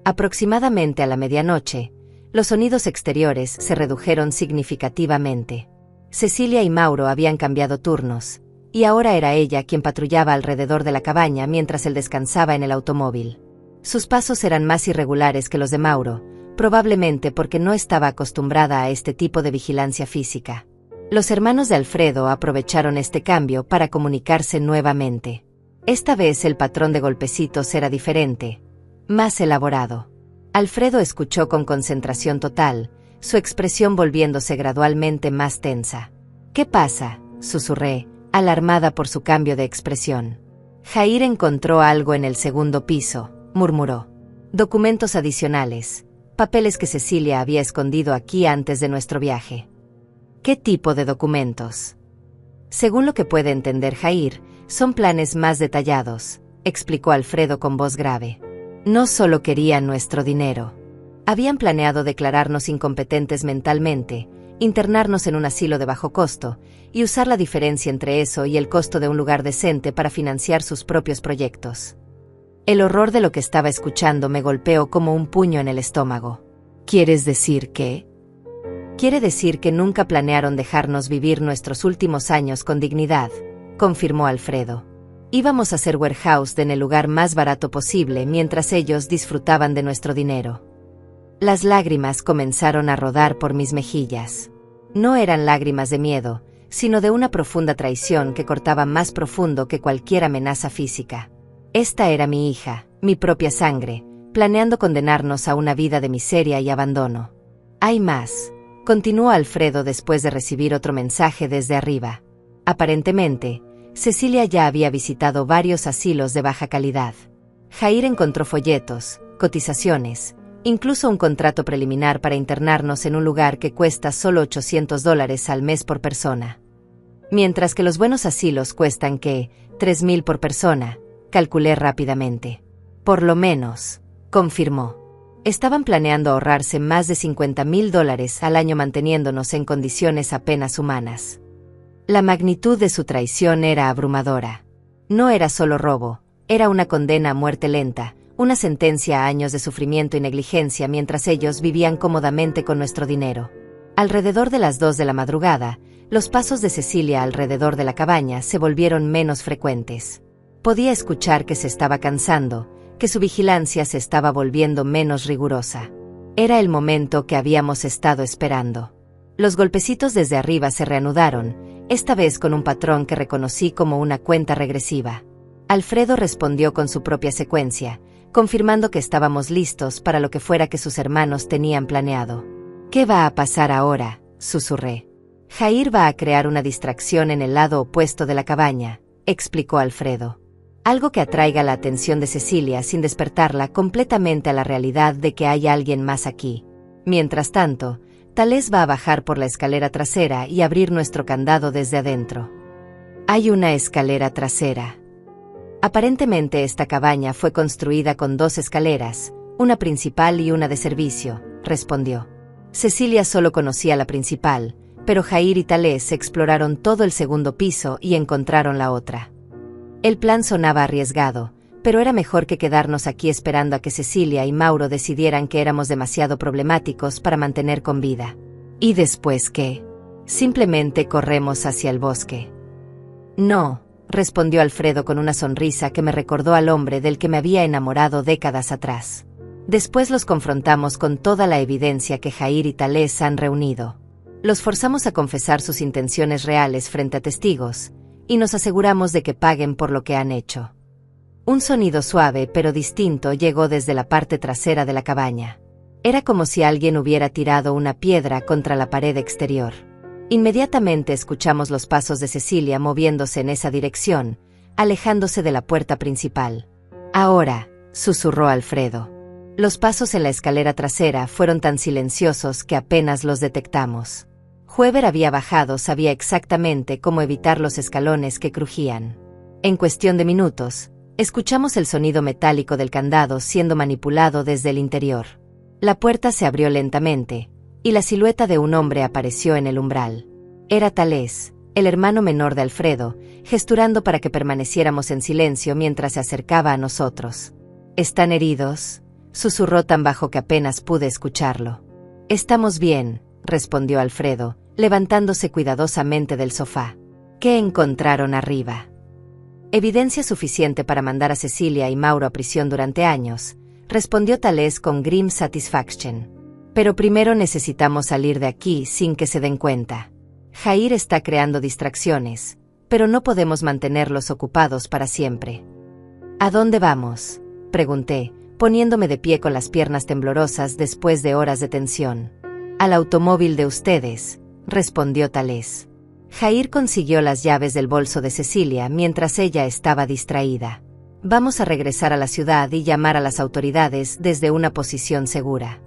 Aproximadamente a la medianoche, los sonidos exteriores se redujeron significativamente. Cecilia y Mauro habían cambiado turnos, y ahora era ella quien patrullaba alrededor de la cabaña mientras él descansaba en el automóvil. Sus pasos eran más irregulares que los de Mauro, probablemente porque no estaba acostumbrada a este tipo de vigilancia física. Los hermanos de Alfredo aprovecharon este cambio para comunicarse nuevamente. Esta vez el patrón de golpecitos era diferente, más elaborado. Alfredo escuchó con concentración total, su expresión volviéndose gradualmente más tensa. ¿Qué pasa?, susurré, alarmada por su cambio de expresión. Jair encontró algo en el segundo piso, murmuró. Documentos adicionales, papeles que Cecilia había escondido aquí antes de nuestro viaje. ¿Qué tipo de documentos? Según lo que puede entender Jair, son planes más detallados, explicó Alfredo con voz grave. No solo querían nuestro dinero. Habían planeado declararnos incompetentes mentalmente, internarnos en un asilo de bajo costo, y usar la diferencia entre eso y el costo de un lugar decente para financiar sus propios proyectos. El horror de lo que estaba escuchando me golpeó como un puño en el estómago. ¿Quieres decir que? Quiere decir que nunca planearon dejarnos vivir nuestros últimos años con dignidad, confirmó Alfredo. Íbamos a hacer warehouse en el lugar más barato posible mientras ellos disfrutaban de nuestro dinero. Las lágrimas comenzaron a rodar por mis mejillas. No eran lágrimas de miedo, sino de una profunda traición que cortaba más profundo que cualquier amenaza física. Esta era mi hija, mi propia sangre, planeando condenarnos a una vida de miseria y abandono. Hay más, continuó Alfredo después de recibir otro mensaje desde arriba. Aparentemente, Cecilia ya había visitado varios asilos de baja calidad. Jair encontró folletos, cotizaciones, incluso un contrato preliminar para internarnos en un lugar que cuesta solo $800 al mes por persona. Mientras que los buenos asilos cuestan ¿qué? $3,000 por persona, calculé rápidamente. Por lo menos, confirmó. Estaban planeando ahorrarse más de $50,000 al año manteniéndonos en condiciones apenas humanas. La magnitud de su traición era abrumadora. No era solo robo, era una condena a muerte lenta, una sentencia a años de sufrimiento y negligencia mientras ellos vivían cómodamente con nuestro dinero. Alrededor de las 2 de la madrugada, los pasos de Cecilia alrededor de la cabaña se volvieron menos frecuentes. Podía escuchar que se estaba cansando, que su vigilancia se estaba volviendo menos rigurosa. Era el momento que habíamos estado esperando. Los golpecitos desde arriba se reanudaron, esta vez con un patrón que reconocí como una cuenta regresiva. Alfredo respondió con su propia secuencia, confirmando que estábamos listos para lo que fuera que sus hermanos tenían planeado. ¿Qué va a pasar ahora?, susurré. Jair va a crear una distracción en el lado opuesto de la cabaña, explicó Alfredo. Algo que atraiga la atención de Cecilia sin despertarla completamente a la realidad de que hay alguien más aquí. Mientras tanto, Tales va a bajar por la escalera trasera y abrir nuestro candado desde adentro. Hay una escalera trasera. Aparentemente esta cabaña fue construida con 2 escaleras, una principal y una de servicio, respondió. Cecilia solo conocía la principal, pero Jair y Tales exploraron todo el segundo piso y encontraron la otra. El plan sonaba arriesgado, pero era mejor que quedarnos aquí esperando a que Cecilia y Mauro decidieran que éramos demasiado problemáticos para mantener con vida. ¿Y después qué? Simplemente corremos hacia el bosque. No, respondió Alfredo con una sonrisa que me recordó al hombre del que me había enamorado décadas atrás. Después los confrontamos con toda la evidencia que Jair y Tales han reunido. Los forzamos a confesar sus intenciones reales frente a testigos, y nos aseguramos de que paguen por lo que han hecho. Un sonido suave pero distinto llegó desde la parte trasera de la cabaña. Era como si alguien hubiera tirado una piedra contra la pared exterior. Inmediatamente escuchamos los pasos de Cecilia moviéndose en esa dirección, alejándose de la puerta principal. Ahora, susurró Alfredo. Los pasos en la escalera trasera fueron tan silenciosos que apenas los detectamos. Whoever había bajado sabía exactamente cómo evitar los escalones que crujían. En cuestión de minutos, escuchamos el sonido metálico del candado siendo manipulado desde el interior. La puerta se abrió lentamente, y la silueta de un hombre apareció en el umbral. Era Thales, el hermano menor de Alfredo, gesturando para que permaneciéramos en silencio mientras se acercaba a nosotros. ¿Están heridos?, susurró tan bajo que apenas pude escucharlo. Estamos bien, respondió Alfredo, levantándose cuidadosamente del sofá. ¿Qué encontraron arriba? Evidencia suficiente para mandar a Cecilia y Mauro a prisión durante años, respondió Thales con grim satisfaction. Pero primero necesitamos salir de aquí sin que se den cuenta. Jair está creando distracciones, pero no podemos mantenerlos ocupados para siempre. ¿A dónde vamos?, pregunté, poniéndome de pie con las piernas temblorosas después de horas de tensión. Al automóvil de ustedes, respondió Thales. Jair consiguió las llaves del bolso de Cecilia mientras ella estaba distraída. Vamos a regresar a la ciudad y llamar a las autoridades desde una posición segura.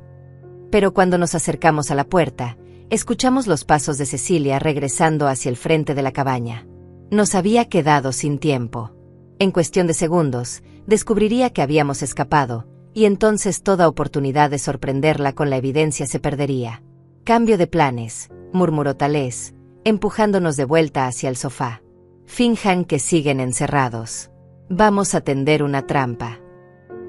Pero cuando nos acercamos a la puerta, escuchamos los pasos de Cecilia regresando hacia el frente de la cabaña. Nos había quedado sin tiempo. En cuestión de segundos, descubriría que habíamos escapado, y entonces toda oportunidad de sorprenderla con la evidencia se perdería. Cambio de planes, murmuró Thales, empujándonos de vuelta hacia el sofá. Finjan que siguen encerrados. Vamos a tender una trampa.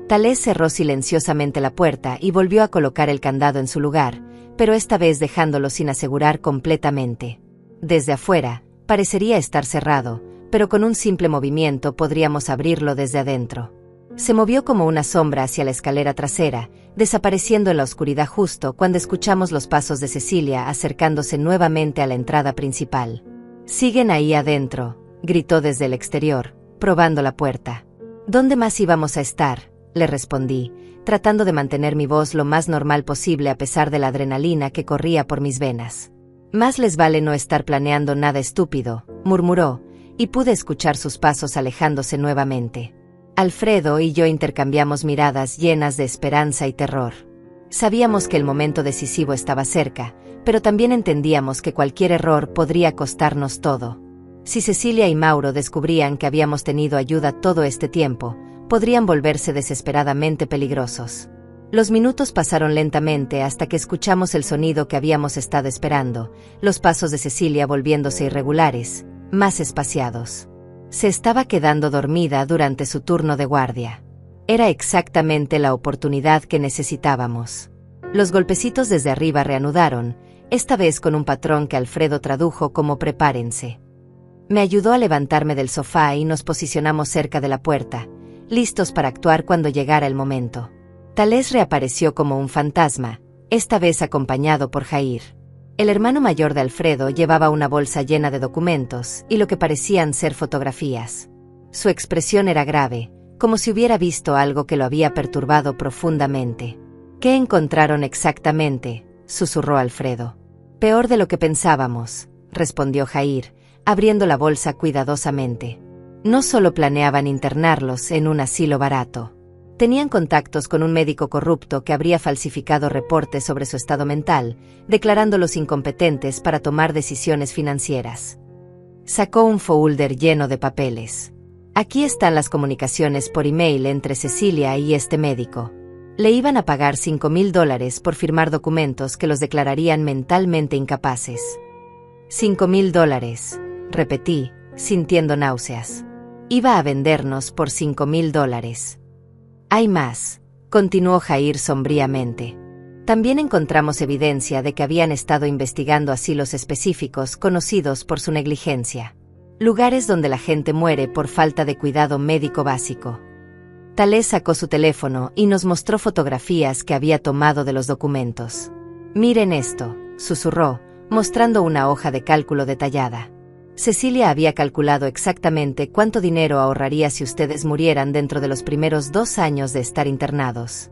Thales cerró silenciosamente la puerta y volvió a colocar el candado en su lugar, pero esta vez dejándolo sin asegurar completamente. Desde afuera, parecería estar cerrado, pero con un simple movimiento podríamos abrirlo desde adentro. Se movió como una sombra hacia la escalera trasera, desapareciendo en la oscuridad justo cuando escuchamos los pasos de Cecilia acercándose nuevamente a la entrada principal. «Siguen ahí adentro», gritó desde el exterior, probando la puerta. «¿Dónde más íbamos a estar?», le respondí, tratando de mantener mi voz lo más normal posible a pesar de la adrenalina que corría por mis venas. «Más les vale no estar planeando nada estúpido», murmuró, y pude escuchar sus pasos alejándose nuevamente. Alfredo y yo intercambiamos miradas llenas de esperanza y terror. Sabíamos que el momento decisivo estaba cerca, pero también entendíamos que cualquier error podría costarnos todo. Si Cecilia y Mauro descubrían que habíamos tenido ayuda todo este tiempo, podrían volverse desesperadamente peligrosos. Los minutos pasaron lentamente hasta que escuchamos el sonido que habíamos estado esperando, los pasos de Cecilia volviéndose irregulares, más espaciados. Se estaba quedando dormida durante su turno de guardia. Era exactamente la oportunidad que necesitábamos. Los golpecitos desde arriba reanudaron, esta vez con un patrón que Alfredo tradujo como «prepárense». Me ayudó a levantarme del sofá y nos posicionamos cerca de la puerta, listos para actuar cuando llegara el momento. Thales reapareció como un fantasma, esta vez acompañado por Jair. El hermano mayor de Alfredo llevaba una bolsa llena de documentos y lo que parecían ser fotografías. Su expresión era grave, como si hubiera visto algo que lo había perturbado profundamente. «¿Qué encontraron exactamente?», susurró Alfredo. «Peor de lo que pensábamos», respondió Jair, abriendo la bolsa cuidadosamente. No solo planeaban internarlos en un asilo barato. Tenían contactos con un médico corrupto que habría falsificado reportes sobre su estado mental, declarándolos incompetentes para tomar decisiones financieras. Sacó un folder lleno de papeles. «Aquí están las comunicaciones por email entre Cecilia y este médico. Le iban a pagar $5,000 por firmar documentos que los declararían mentalmente incapaces». $5,000, repetí, sintiendo náuseas. Iba a vendernos por $5,000. «Hay más», continuó Jair sombríamente. «También encontramos evidencia de que habían estado investigando asilos específicos conocidos por su negligencia. Lugares donde la gente muere por falta de cuidado médico básico». Thales sacó su teléfono y nos mostró fotografías que había tomado de los documentos. «Miren esto», susurró, mostrando una hoja de cálculo detallada. Cecilia había calculado exactamente cuánto dinero ahorraría si ustedes murieran dentro de los primeros 2 años de estar internados.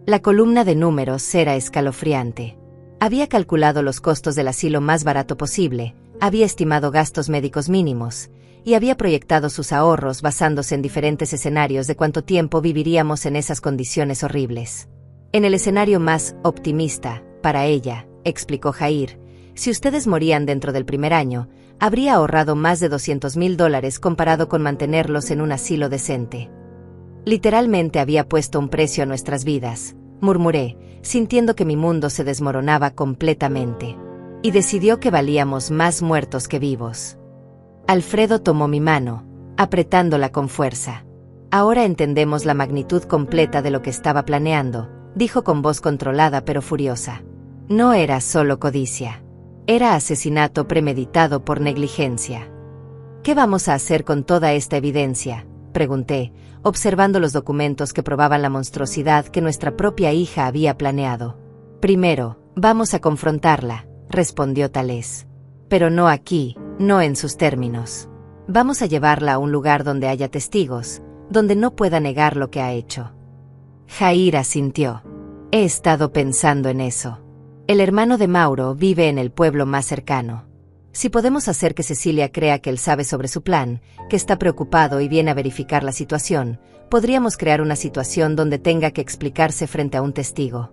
La columna de números era escalofriante. Había calculado los costos del asilo más barato posible, Había estimado gastos médicos mínimos, y había proyectado sus ahorros basándose en diferentes escenarios de cuánto tiempo viviríamos en esas condiciones horribles. En el escenario más optimista, para ella, explicó Jair, si ustedes morían dentro del primer año, habría ahorrado más de $200,000 comparado con mantenerlos en un asilo decente. Literalmente había puesto un precio a nuestras vidas, murmuré, sintiendo que mi mundo se desmoronaba completamente. Y decidió que valíamos más muertos que vivos. Alfredo tomó mi mano, apretándola con fuerza. Ahora entendemos la magnitud completa de lo que estaba planeando, dijo con voz controlada pero furiosa. No era solo codicia. Era asesinato premeditado por negligencia. ¿Qué vamos a hacer con toda esta evidencia?, pregunté, observando los documentos que probaban la monstruosidad que nuestra propia hija había planeado. Primero, vamos a confrontarla, respondió Tales. Pero no aquí, no en sus términos. Vamos a llevarla a un lugar donde haya testigos, donde no pueda negar lo que ha hecho. Jair asintió. He estado pensando en eso. El hermano de Mauro vive en el pueblo más cercano. Si podemos hacer que Cecilia crea que él sabe sobre su plan, que está preocupado y viene a verificar la situación, podríamos crear una situación donde tenga que explicarse frente a un testigo.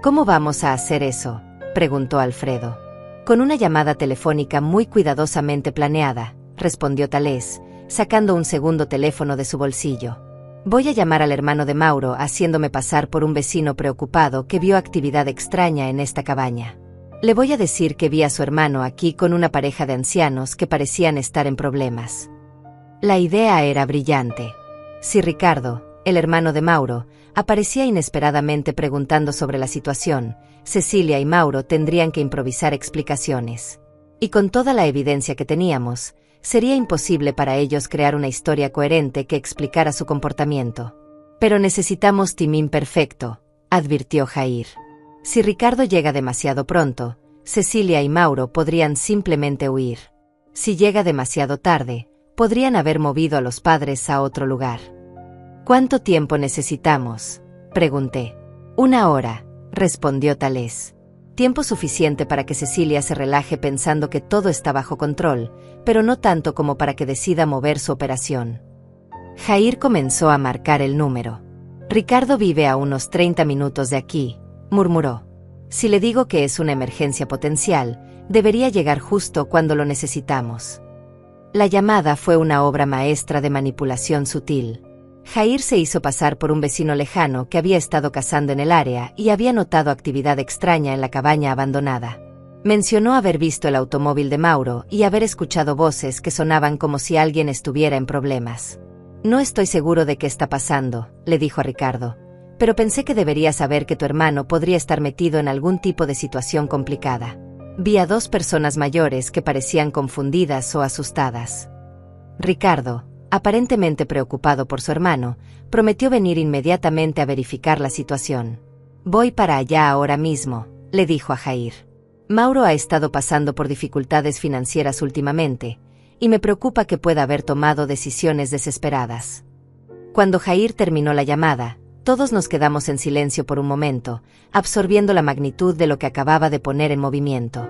¿Cómo vamos a hacer eso?, preguntó Alfredo. Con una llamada telefónica muy cuidadosamente planeada, respondió Tales, sacando un segundo teléfono de su bolsillo. Voy a llamar al hermano de Mauro haciéndome pasar por un vecino preocupado que vio actividad extraña en esta cabaña. Le voy a decir que vi a su hermano aquí con una pareja de ancianos que parecían estar en problemas. La idea era brillante. Si Ricardo, el hermano de Mauro, aparecía inesperadamente preguntando sobre la situación, Cecilia y Mauro tendrían que improvisar explicaciones. Y con toda la evidencia que teníamos, sería imposible para ellos crear una historia coherente que explicara su comportamiento. Pero necesitamos timing perfecto, advirtió Jair. Si Ricardo llega demasiado pronto, Cecilia y Mauro podrían simplemente huir. Si llega demasiado tarde, podrían haber movido a los padres a otro lugar. ¿Cuánto tiempo necesitamos?, pregunté. 1 hora, respondió Tales. Tiempo suficiente para que Cecilia se relaje pensando que todo está bajo control, pero no tanto como para que decida mover su operación. Jair comenzó a marcar el número. Ricardo vive a unos 30 minutos de aquí, murmuró. Si le digo que es una emergencia potencial, debería llegar justo cuando lo necesitamos. La llamada fue una obra maestra de manipulación sutil. Jair se hizo pasar por un vecino lejano que había estado cazando en el área y había notado actividad extraña en la cabaña abandonada. Mencionó haber visto el automóvil de Mauro y haber escuchado voces que sonaban como si alguien estuviera en problemas. No estoy seguro de qué está pasando, le dijo a Ricardo, pero pensé que deberías saber que tu hermano podría estar metido en algún tipo de situación complicada. Vi a 2 personas mayores que parecían confundidas o asustadas. Ricardo, aparentemente preocupado por su hermano, prometió venir inmediatamente a verificar la situación. Voy para allá ahora mismo, le dijo a Jair. Mauro ha estado pasando por dificultades financieras últimamente, y me preocupa que pueda haber tomado decisiones desesperadas. Cuando Jair terminó la llamada, todos nos quedamos en silencio por un momento, absorbiendo la magnitud de lo que acababa de poner en movimiento.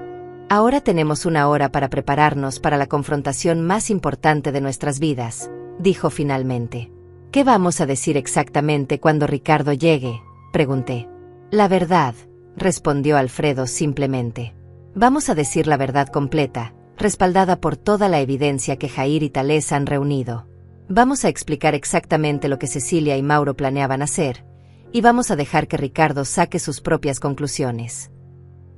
Ahora tenemos 1 hora para prepararnos para la confrontación más importante de nuestras vidas, dijo finalmente. ¿Qué vamos a decir exactamente cuando Ricardo llegue?, pregunté. La verdad, respondió Alfredo simplemente. Vamos a decir la verdad completa, respaldada por toda la evidencia que Jair y Tales han reunido. Vamos a explicar exactamente lo que Cecilia y Mauro planeaban hacer, y vamos a dejar que Ricardo saque sus propias conclusiones.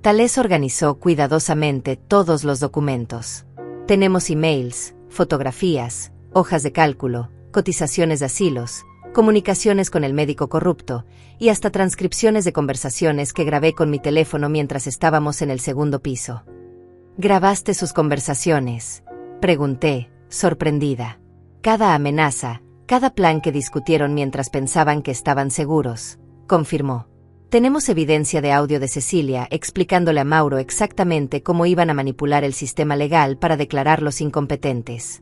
Tales organizó cuidadosamente todos los documentos. Tenemos emails, fotografías, hojas de cálculo, cotizaciones de asilos, comunicaciones con el médico corrupto, y hasta transcripciones de conversaciones que grabé con mi teléfono mientras estábamos en el 2º piso. ¿Grabaste sus conversaciones?, pregunté, sorprendida. Cada amenaza, cada plan que discutieron mientras pensaban que estaban seguros, confirmó. Tenemos evidencia de audio de Cecilia explicándole a Mauro exactamente cómo iban a manipular el sistema legal para declararlos incompetentes.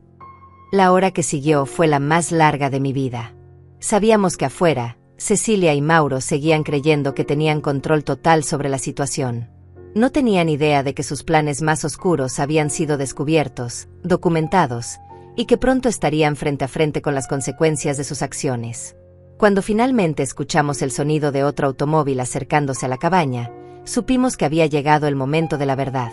La hora que siguió fue la más larga de mi vida. Sabíamos que afuera, Cecilia y Mauro seguían creyendo que tenían control total sobre la situación. No tenían idea de que sus planes más oscuros habían sido descubiertos, documentados, y que pronto estarían frente a frente con las consecuencias de sus acciones. Cuando finalmente escuchamos el sonido de otro automóvil acercándose a la cabaña, supimos que había llegado el momento de la verdad.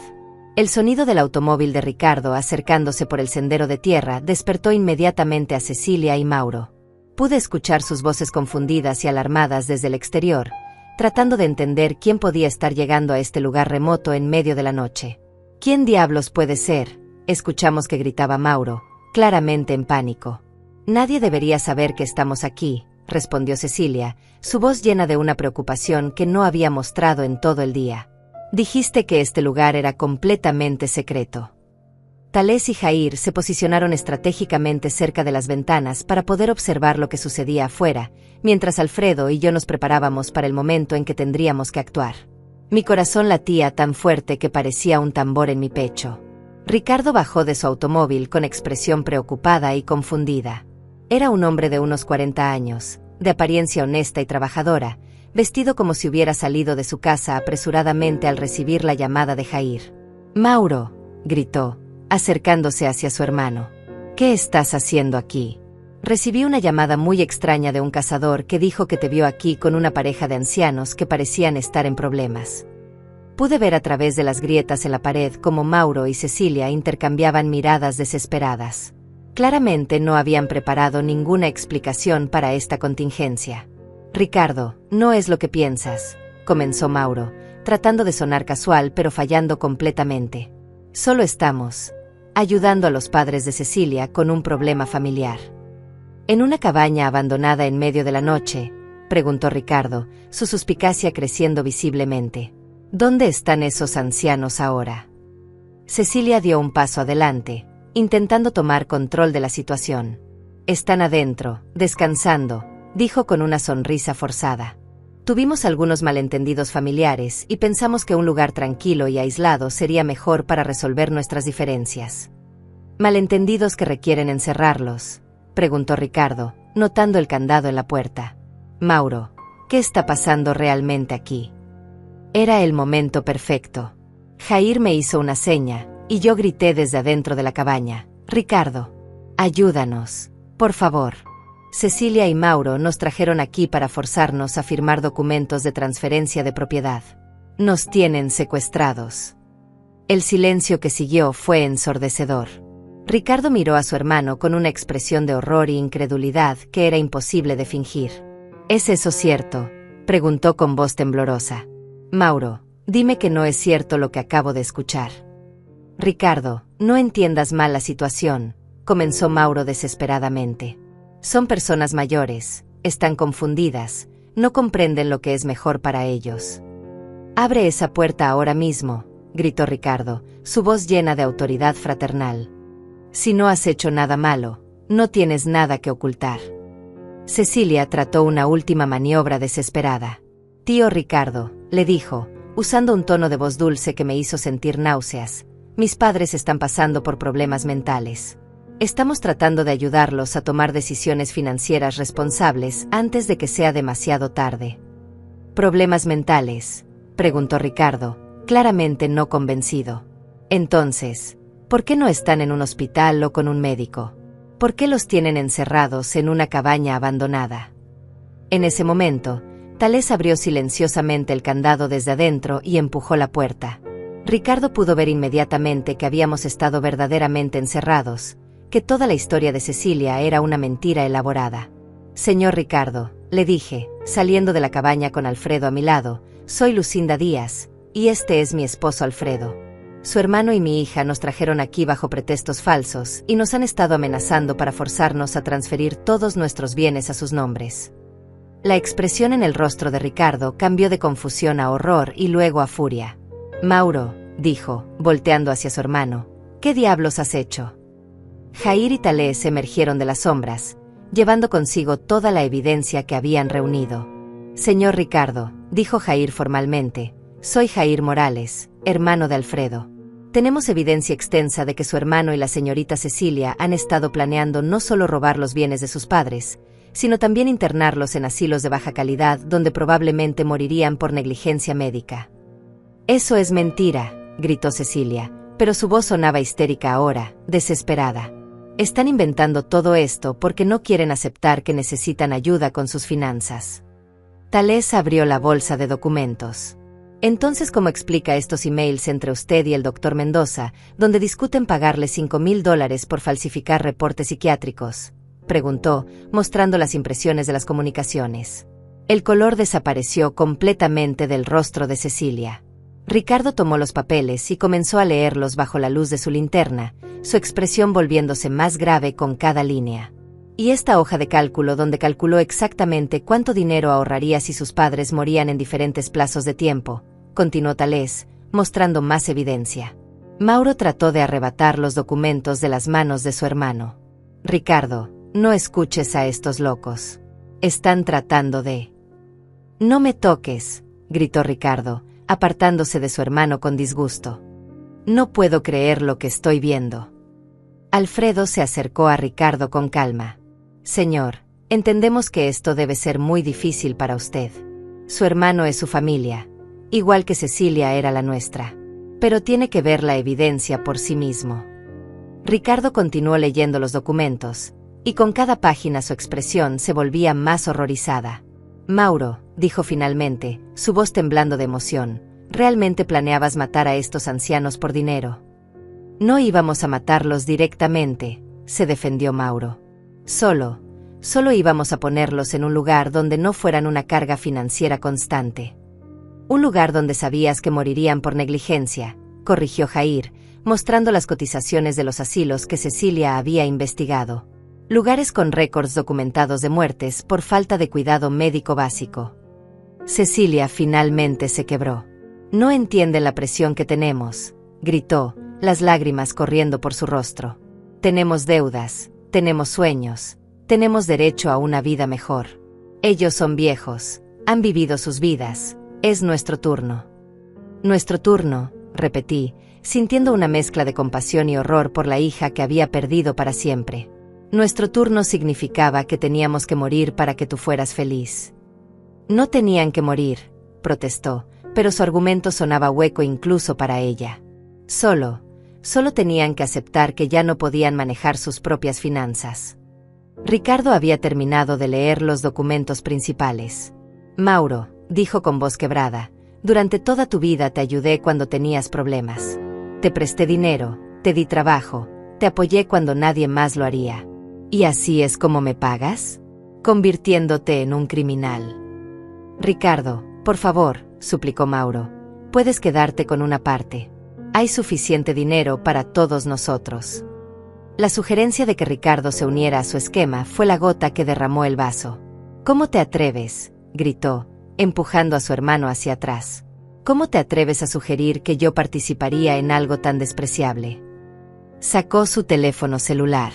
El sonido del automóvil de Ricardo acercándose por el sendero de tierra despertó inmediatamente a Cecilia y Mauro. Pude escuchar sus voces confundidas y alarmadas desde el exterior, tratando de entender quién podía estar llegando a este lugar remoto en medio de la noche. ¿Quién diablos puede ser?, escuchamos que gritaba Mauro, claramente en pánico. Nadie debería saber que estamos aquí, respondió Cecilia, su voz llena de una preocupación que no había mostrado en todo el día. Dijiste que este lugar era completamente secreto. Thales y Jair se posicionaron estratégicamente cerca de las ventanas para poder observar lo que sucedía afuera, mientras Alfredo y yo nos preparábamos para el momento en que tendríamos que actuar. Mi corazón latía tan fuerte que parecía un tambor en mi pecho. Ricardo bajó de su automóvil con expresión preocupada y confundida. Era un hombre de unos 40 años, de apariencia honesta y trabajadora, vestido como si hubiera salido de su casa apresuradamente al recibir la llamada de Jair. «Mauro», gritó, acercándose hacia su hermano. «¿Qué estás haciendo aquí?» «Recibí una llamada muy extraña de un cazador que dijo que te vio aquí con una pareja de ancianos que parecían estar en problemas». Pude ver a través de las grietas en la pared cómo Mauro y Cecilia intercambiaban miradas desesperadas. Claramente no habían preparado ninguna explicación para esta contingencia. «Ricardo, no es lo que piensas», comenzó Mauro, tratando de sonar casual pero fallando completamente. «Solo estamos ayudando a los padres de Cecilia con un problema familiar». «¿En una cabaña abandonada en medio de la noche?», preguntó Ricardo, su suspicacia creciendo visiblemente. «¿Dónde están esos ancianos ahora?». Cecilia dio un paso adelante, intentando tomar control de la situación. «Están adentro, descansando», dijo con una sonrisa forzada. Tuvimos algunos malentendidos familiares y pensamos que un lugar tranquilo y aislado sería mejor para resolver nuestras diferencias. «¿Malentendidos que requieren encerrarlos?», preguntó Ricardo, notando el candado en la puerta. «Mauro, ¿qué está pasando realmente aquí?». Era el momento perfecto. Jair me hizo una seña, y yo grité desde adentro de la cabaña: «Ricardo, ayúdanos, por favor». Cecilia y Mauro nos trajeron aquí para forzarnos a firmar documentos de transferencia de propiedad. Nos tienen secuestrados. El silencio que siguió fue ensordecedor. Ricardo miró a su hermano con una expresión de horror y incredulidad que era imposible de fingir. «¿Es eso cierto?», preguntó con voz temblorosa. «Mauro, dime que no es cierto lo que acabo de escuchar». «Ricardo, no entiendas mal la situación», comenzó Mauro desesperadamente. «Son personas mayores, están confundidas, no comprenden lo que es mejor para ellos». «Abre esa puerta ahora mismo», gritó Ricardo, su voz llena de autoridad fraternal. «Si no has hecho nada malo, no tienes nada que ocultar». Cecilia trató una última maniobra desesperada. «Tío Ricardo», le dijo, usando un tono de voz dulce que me hizo sentir náuseas, «mis padres están pasando por problemas mentales. Estamos tratando de ayudarlos a tomar decisiones financieras responsables antes de que sea demasiado tarde». «¿Problemas mentales?», preguntó Ricardo, claramente no convencido. «Entonces, ¿por qué no están en un hospital o con un médico? ¿Por qué los tienen encerrados en una cabaña abandonada?». En ese momento, Thales abrió silenciosamente el candado desde adentro y empujó la puerta. Ricardo pudo ver inmediatamente que habíamos estado verdaderamente encerrados, que toda la historia de Cecilia era una mentira elaborada. «Señor Ricardo», le dije, saliendo de la cabaña con Alfredo a mi lado, «soy Lucinda Díaz, y este es mi esposo Alfredo. Su hermano y mi hija nos trajeron aquí bajo pretextos falsos y nos han estado amenazando para forzarnos a transferir todos nuestros bienes a sus nombres». La expresión en el rostro de Ricardo cambió de confusión a horror y luego a furia. «Mauro», dijo, volteando hacia su hermano, «¿qué diablos has hecho?». Jair y Thales emergieron de las sombras, llevando consigo toda la evidencia que habían reunido. «Señor Ricardo», dijo Jair formalmente, «soy Jair Morales, hermano de Alfredo. Tenemos evidencia extensa de que su hermano y la señorita Cecilia han estado planeando no solo robar los bienes de sus padres, sino también internarlos en asilos de baja calidad donde probablemente morirían por negligencia médica». Eso es mentira, gritó Cecilia, pero su voz sonaba histérica ahora, desesperada. Están inventando todo esto porque no quieren aceptar que necesitan ayuda con sus finanzas. Thalés abrió la bolsa de documentos. Entonces, ¿cómo explica estos emails entre usted y el doctor Mendoza, donde discuten pagarle $5,000 por falsificar reportes psiquiátricos?, preguntó, mostrando las impresiones de las comunicaciones. El color desapareció completamente del rostro de Cecilia. Ricardo tomó los papeles y comenzó a leerlos bajo la luz de su linterna, su expresión volviéndose más grave con cada línea. Y esta hoja de cálculo donde calculó exactamente cuánto dinero ahorraría si sus padres morían en diferentes plazos de tiempo, continuó Thalés, mostrando más evidencia. Mauro trató de arrebatar los documentos de las manos de su hermano. Ricardo, no escuches a estos locos. Están tratando de... No me toques, gritó Ricardo, apartándose de su hermano con disgusto. No puedo creer lo que estoy viendo. Alfredo se acercó a Ricardo con calma. Señor, entendemos que esto debe ser muy difícil para usted. Su hermano es su familia, igual que Cecilia era la nuestra. Pero tiene que ver la evidencia por sí mismo. Ricardo continuó leyendo los documentos, y con cada página su expresión se volvía más horrorizada. Mauro, dijo finalmente, su voz temblando de emoción, ¿realmente planeabas matar a estos ancianos por dinero? No íbamos a matarlos directamente, se defendió Mauro. Solo íbamos a ponerlos en un lugar donde no fueran una carga financiera constante. Un lugar donde sabías que morirían por negligencia, corrigió Jair, mostrando las cotizaciones de los asilos que Cecilia había investigado. Lugares con récords documentados de muertes por falta de cuidado médico básico. Cecilia finalmente se quebró. No entiende la presión que tenemos, gritó, las lágrimas corriendo por su rostro. Tenemos deudas, tenemos sueños, tenemos derecho a una vida mejor. Ellos son viejos, han vivido sus vidas, es nuestro turno. Nuestro turno, repetí, sintiendo una mezcla de compasión y horror por la hija que había perdido para siempre. Nuestro turno significaba que teníamos que morir para que tú fueras feliz. No tenían que morir, protestó, pero su argumento sonaba hueco incluso para ella. Solo tenían que aceptar que ya no podían manejar sus propias finanzas. Ricardo había terminado de leer los documentos principales. Mauro, dijo con voz quebrada, durante toda tu vida te ayudé cuando tenías problemas. Te presté dinero, te di trabajo, te apoyé cuando nadie más lo haría. ¿Y así es como me pagas? Convirtiéndote en un criminal. Ricardo, por favor, suplicó Mauro, puedes quedarte con una parte. Hay suficiente dinero para todos nosotros. La sugerencia de que Ricardo se uniera a su esquema fue la gota que derramó el vaso. ¿Cómo te atreves?, gritó, empujando a su hermano hacia atrás. ¿Cómo te atreves a sugerir que yo participaría en algo tan despreciable? Sacó su teléfono celular.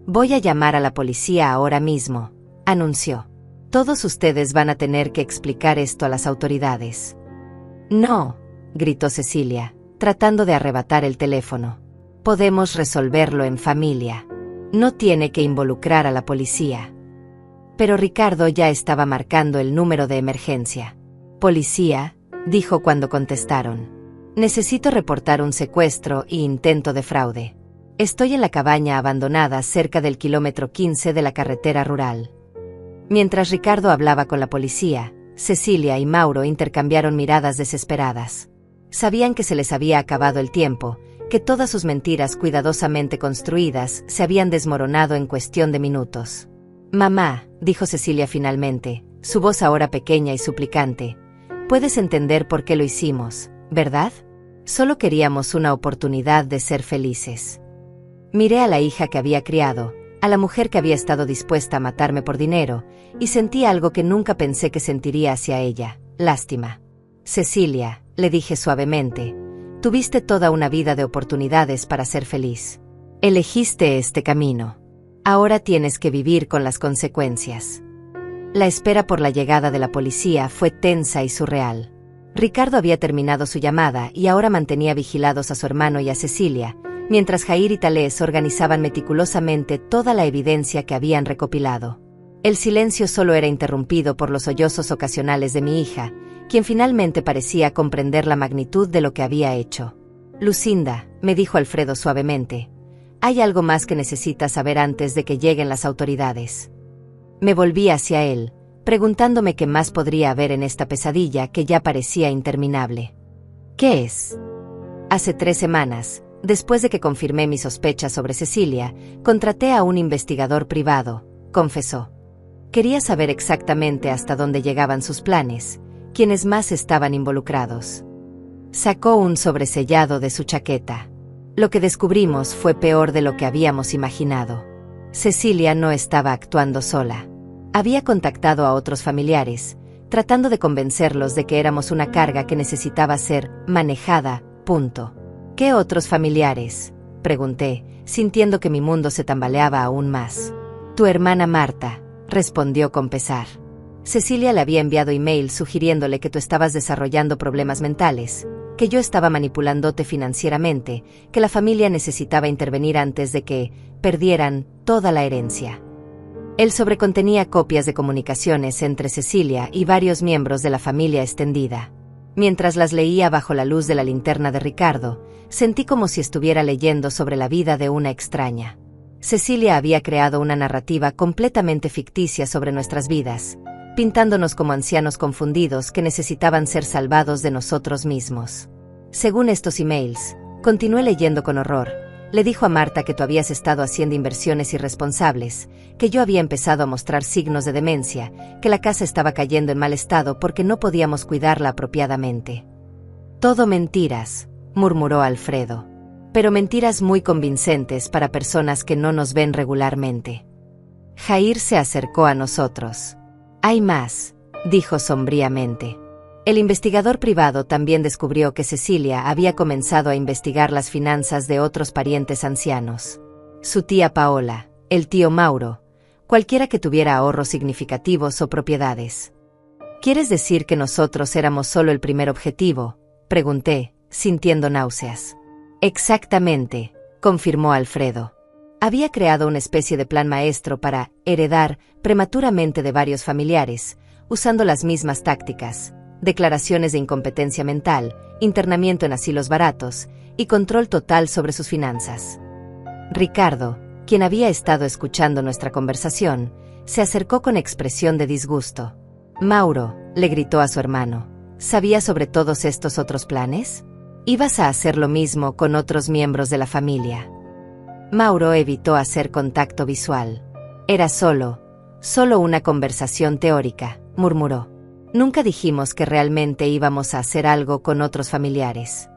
Voy a llamar a la policía ahora mismo, anunció. Todos ustedes van a tener que explicar esto a las autoridades. No, gritó Cecilia, tratando de arrebatar el teléfono. Podemos resolverlo en familia. No tiene que involucrar a la policía. Pero Ricardo ya estaba marcando el número de emergencia. Policía, dijo cuando contestaron. Necesito reportar un secuestro e intento de fraude. Estoy en la cabaña abandonada cerca del kilómetro 15 de la carretera rural. Mientras Ricardo hablaba con la policía, Cecilia y Mauro intercambiaron miradas desesperadas. Sabían que se les había acabado el tiempo, que todas sus mentiras cuidadosamente construidas se habían desmoronado en cuestión de minutos. Mamá, dijo Cecilia finalmente, su voz ahora pequeña y suplicante, puedes entender por qué lo hicimos, ¿verdad? Solo queríamos una oportunidad de ser felices. Miré a la hija que había criado, a la mujer que había estado dispuesta a matarme por dinero, y sentí algo que nunca pensé que sentiría hacia ella, lástima. Cecilia, le dije suavemente, tuviste toda una vida de oportunidades para ser feliz. Elegiste este camino. Ahora tienes que vivir con las consecuencias. La espera por la llegada de la policía fue tensa y surreal. Ricardo había terminado su llamada y ahora mantenía vigilados a su hermano y a Cecilia, mientras Jair y Thalés organizaban meticulosamente toda la evidencia que habían recopilado. El silencio solo era interrumpido por los sollozos ocasionales de mi hija, quien finalmente parecía comprender la magnitud de lo que había hecho. Lucinda, me dijo Alfredo suavemente, hay algo más que necesitas saber antes de que lleguen las autoridades. Me volví hacia él, preguntándome qué más podría haber en esta pesadilla que ya parecía interminable. ¿Qué es? Hace 3 semanas, después de que confirmé mis sospechas sobre Cecilia, contraté a un investigador privado, confesó. Quería saber exactamente hasta dónde llegaban sus planes, quiénes más estaban involucrados. Sacó un sobresellado de su chaqueta. Lo que descubrimos fue peor de lo que habíamos imaginado. Cecilia no estaba actuando sola. Había contactado a otros familiares, tratando de convencerlos de que éramos una carga que necesitaba ser manejada, punto. ¿Qué otros familiares?, pregunté, sintiendo que mi mundo se tambaleaba aún más. Tu hermana Marta, respondió con pesar. Cecilia le había enviado email sugiriéndole que tú estabas desarrollando problemas mentales, que yo estaba manipulándote financieramente, que la familia necesitaba intervenir antes de que perdieran toda la herencia. El sobre contenía copias de comunicaciones entre Cecilia y varios miembros de la familia extendida. Mientras las leía bajo la luz de la linterna de Ricardo, sentí como si estuviera leyendo sobre la vida de una extraña. Cecilia había creado una narrativa completamente ficticia sobre nuestras vidas, pintándonos como ancianos confundidos que necesitaban ser salvados de nosotros mismos. Según estos emails, continué leyendo con horror, le dijo a Marta que tú habías estado haciendo inversiones irresponsables, que yo había empezado a mostrar signos de demencia, que la casa estaba cayendo en mal estado porque no podíamos cuidarla apropiadamente. Todo mentiras, murmuró Alfredo. Pero mentiras muy convincentes para personas que no nos ven regularmente. Jair se acercó a nosotros. Hay más, dijo sombríamente. El investigador privado también descubrió que Cecilia había comenzado a investigar las finanzas de otros parientes ancianos. Su tía Paola, el tío Mauro, cualquiera que tuviera ahorros significativos o propiedades. ¿Quieres decir que nosotros éramos solo el primer objetivo?, pregunté, sintiendo náuseas. Exactamente, confirmó Alfredo. Había creado una especie de plan maestro para heredar prematuramente de varios familiares, usando las mismas tácticas, declaraciones de incompetencia mental, internamiento en asilos baratos y control total sobre sus finanzas. Ricardo, quien había estado escuchando nuestra conversación, se acercó con expresión de disgusto. Mauro, le gritó a su hermano, ¿sabía sobre todos estos otros planes? ¿Ibas a hacer lo mismo con otros miembros de la familia? Mauro evitó hacer contacto visual. Era solo una conversación teórica, murmuró. Nunca dijimos que realmente íbamos a hacer algo con otros familiares.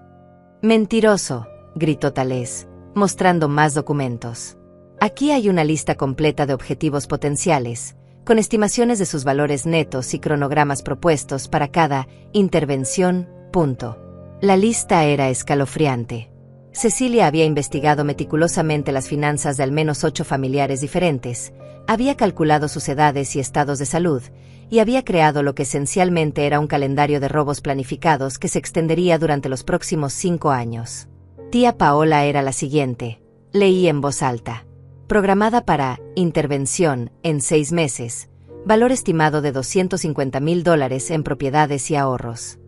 Mentiroso, gritó Tales, mostrando más documentos. Aquí hay una lista completa de objetivos potenciales, con estimaciones de sus valores netos y cronogramas propuestos para cada intervención, punto. La lista era escalofriante. Cecilia había investigado meticulosamente las finanzas de al menos 8 familiares diferentes, había calculado sus edades y estados de salud, y había creado lo que esencialmente era un calendario de robos planificados que se extendería durante los próximos 5 años. Tía Paola era la siguiente, leí en voz alta. Programada para intervención en 6 meses, valor estimado de $250,000 en propiedades y ahorros.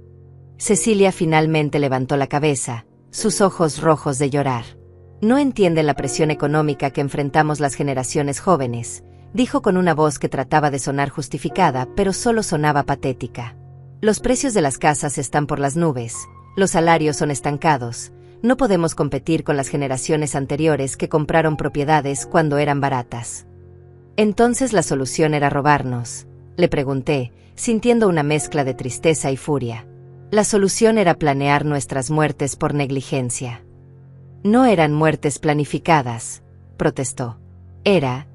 Cecilia finalmente levantó la cabeza, sus ojos rojos de llorar. No entienden la presión económica que enfrentamos las generaciones jóvenes, dijo con una voz que trataba de sonar justificada, pero solo sonaba patética. Los precios de las casas están por las nubes, los salarios son estancados, no podemos competir con las generaciones anteriores que compraron propiedades cuando eran baratas. Entonces la solución era robarnos, le pregunté, sintiendo una mezcla de tristeza y furia. La solución era planear nuestras muertes por negligencia. No eran muertes planificadas, protestó. Era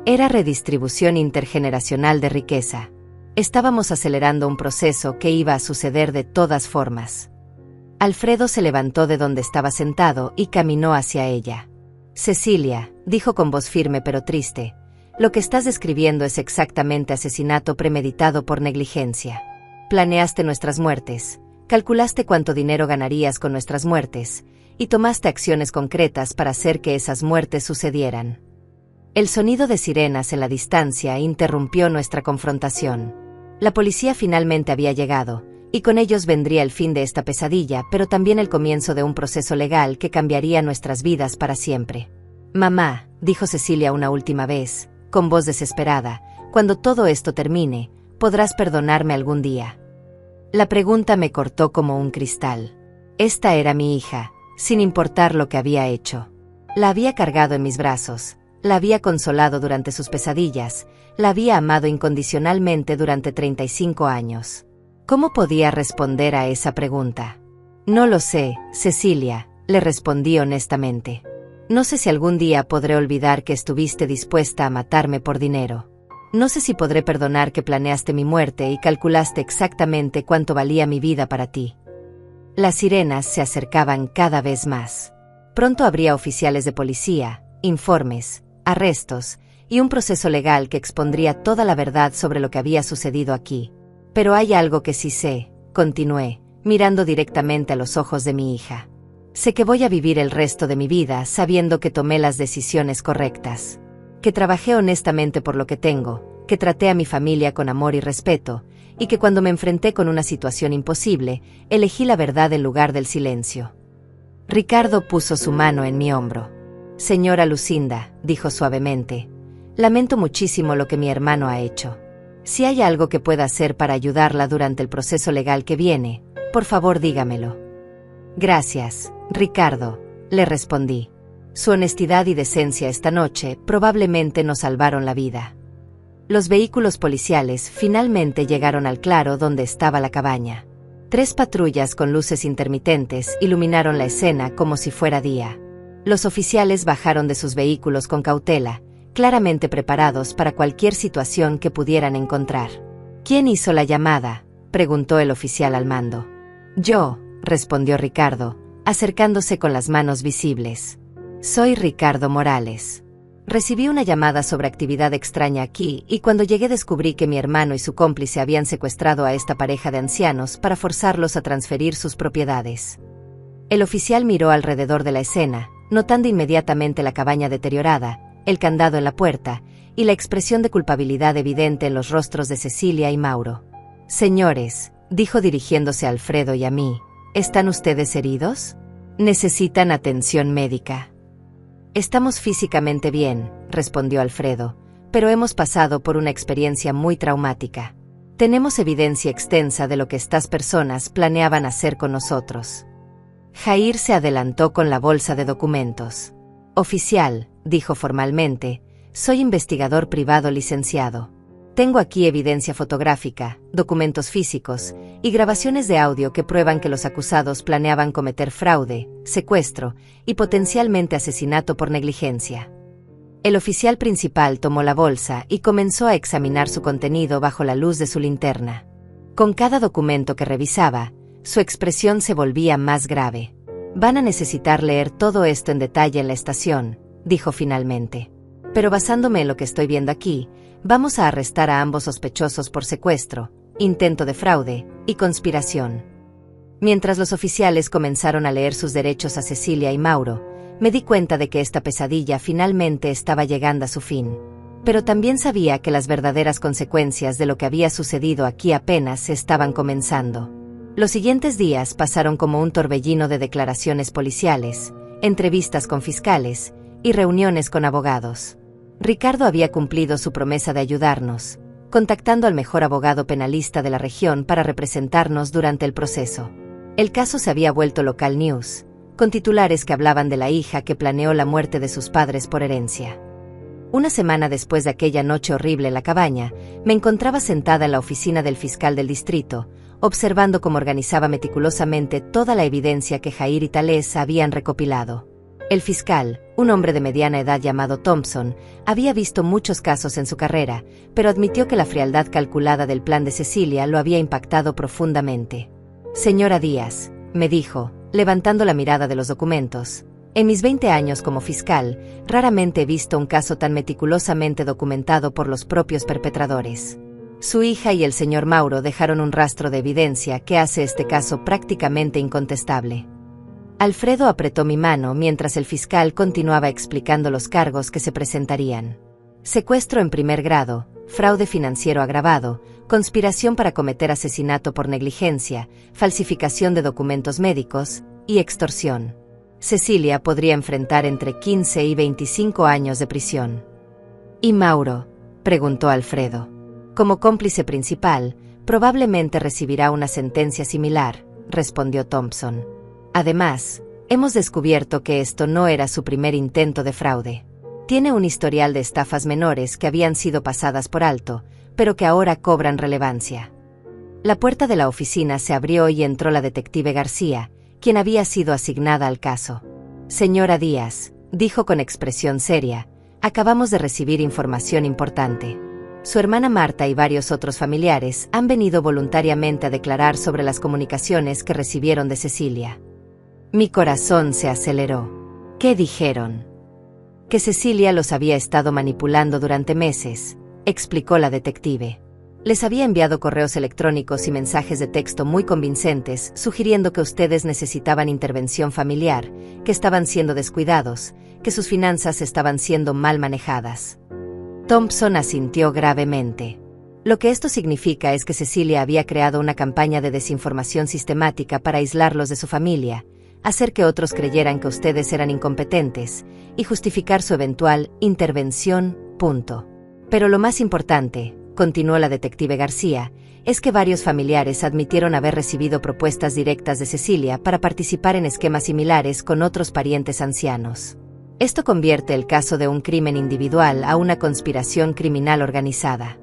redistribución intergeneracional de riqueza. Estábamos acelerando un proceso que iba a suceder de todas formas. Alfredo se levantó de donde estaba sentado y caminó hacia ella. Cecilia, dijo con voz firme pero triste, lo que estás describiendo es exactamente asesinato premeditado por negligencia. Planeaste nuestras muertes, calculaste cuánto dinero ganarías con nuestras muertes, y tomaste acciones concretas para hacer que esas muertes sucedieran. El sonido de sirenas en la distancia interrumpió nuestra confrontación. La policía finalmente había llegado, y con ellos vendría el fin de esta pesadilla, pero también el comienzo de un proceso legal que cambiaría nuestras vidas para siempre. «Mamá», dijo Cecilia una última vez, con voz desesperada, «cuando todo esto termine, ¿podrás perdonarme algún día?». La pregunta me cortó como un cristal. Esta era mi hija, sin importar lo que había hecho. La había cargado en mis brazos, la había consolado durante sus pesadillas, la había amado incondicionalmente durante 35 años. ¿Cómo podía responder a esa pregunta? No lo sé, Cecilia, le respondí honestamente. No sé si algún día podré olvidar que estuviste dispuesta a matarme por dinero. No sé si podré perdonar que planeaste mi muerte y calculaste exactamente cuánto valía mi vida para ti. Las sirenas se acercaban cada vez más. Pronto habría oficiales de policía, informes, arrestos y un proceso legal que expondría toda la verdad sobre lo que había sucedido aquí. Pero hay algo que sí sé, continué, mirando directamente a los ojos de mi hija. Sé que voy a vivir el resto de mi vida sabiendo que tomé las decisiones correctas, que trabajé honestamente por lo que tengo, que traté a mi familia con amor y respeto, y que cuando me enfrenté con una situación imposible, elegí la verdad en lugar del silencio. Ricardo puso su mano en mi hombro. «Señora Lucinda», dijo suavemente, «lamento muchísimo lo que mi hermano ha hecho. Si hay algo que pueda hacer para ayudarla durante el proceso legal que viene, por favor dígamelo». «Gracias, Ricardo», le respondí. Su honestidad y decencia esta noche probablemente nos salvaron la vida. Los vehículos policiales finalmente llegaron al claro donde estaba la cabaña. 3 patrullas con luces intermitentes iluminaron la escena como si fuera día. Los oficiales bajaron de sus vehículos con cautela, claramente preparados para cualquier situación que pudieran encontrar. «¿Quién hizo la llamada?», preguntó el oficial al mando. «Yo», respondió Ricardo, acercándose con las manos visibles. «Soy Ricardo Morales. Recibí una llamada sobre actividad extraña aquí y cuando llegué descubrí que mi hermano y su cómplice habían secuestrado a esta pareja de ancianos para forzarlos a transferir sus propiedades». El oficial miró alrededor de la escena, notando inmediatamente la cabaña deteriorada, el candado en la puerta y la expresión de culpabilidad evidente en los rostros de Cecilia y Mauro. «Señores», dijo dirigiéndose a Alfredo y a mí, «¿están ustedes heridos? ¿Necesitan atención médica?» «Estamos físicamente bien», respondió Alfredo, «pero hemos pasado por una experiencia muy traumática. Tenemos evidencia extensa de lo que estas personas planeaban hacer con nosotros». Jair se adelantó con la bolsa de documentos. «Oficial», dijo formalmente, «soy investigador privado licenciado. Tengo aquí evidencia fotográfica, documentos físicos y grabaciones de audio que prueban que los acusados planeaban cometer fraude, secuestro y potencialmente asesinato por negligencia». El oficial principal tomó la bolsa y comenzó a examinar su contenido bajo la luz de su linterna. Con cada documento que revisaba, su expresión se volvía más grave. «Van a necesitar leer todo esto en detalle en la estación», dijo finalmente. «Pero basándome en lo que estoy viendo aquí, vamos a arrestar a ambos sospechosos por secuestro, intento de fraude y conspiración». Mientras los oficiales comenzaron a leer sus derechos a Cecilia y Mauro, me di cuenta de que esta pesadilla finalmente estaba llegando a su fin. Pero también sabía que las verdaderas consecuencias de lo que había sucedido aquí apenas se estaban comenzando. Los siguientes días pasaron como un torbellino de declaraciones policiales, entrevistas con fiscales y reuniones con abogados. Ricardo había cumplido su promesa de ayudarnos, contactando al mejor abogado penalista de la región para representarnos durante el proceso. El caso se había vuelto local news, con titulares que hablaban de la hija que planeó la muerte de sus padres por herencia. Una semana después de aquella noche horrible en la cabaña, me encontraba sentada en la oficina del fiscal del distrito, observando cómo organizaba meticulosamente toda la evidencia que Jair y Tales habían recopilado. El fiscal, un hombre de mediana edad llamado Thompson, había visto muchos casos en su carrera, pero admitió que la frialdad calculada del plan de Cecilia lo había impactado profundamente. «Señora Díaz», me dijo, levantando la mirada de los documentos, «en mis 20 años como fiscal, raramente he visto un caso tan meticulosamente documentado por los propios perpetradores. Su hija y el señor Mauro dejaron un rastro de evidencia que hace este caso prácticamente incontestable». Alfredo apretó mi mano mientras el fiscal continuaba explicando los cargos que se presentarían. Secuestro en primer grado, fraude financiero agravado, conspiración para cometer asesinato por negligencia, falsificación de documentos médicos y extorsión. Cecilia podría enfrentar entre 15 y 25 años de prisión. ¿Y Mauro?, preguntó Alfredo. Como cómplice principal, probablemente recibirá una sentencia similar, respondió Thompson. Además, hemos descubierto que esto no era su primer intento de fraude. Tiene un historial de estafas menores que habían sido pasadas por alto, pero que ahora cobran relevancia. La puerta de la oficina se abrió y entró la detective García, quien había sido asignada al caso. Señora Díaz, dijo con expresión seria, acabamos de recibir información importante. Su hermana Marta y varios otros familiares han venido voluntariamente a declarar sobre las comunicaciones que recibieron de Cecilia. Mi corazón se aceleró. ¿Qué dijeron? Que Cecilia los había estado manipulando durante meses, explicó la detective. Les había enviado correos electrónicos y mensajes de texto muy convincentes, sugiriendo que ustedes necesitaban intervención familiar, que estaban siendo descuidados, que sus finanzas estaban siendo mal manejadas. Thompson asintió gravemente. Lo que esto significa es que Cecilia había creado una campaña de desinformación sistemática para aislarlos de su familia, hacer que otros creyeran que ustedes eran incompetentes, y justificar su eventual intervención, punto. Pero lo más importante, continuó la detective García, es que varios familiares admitieron haber recibido propuestas directas de Cecilia para participar en esquemas similares con otros parientes ancianos. Esto convierte el caso de un crimen individual a una conspiración criminal organizada.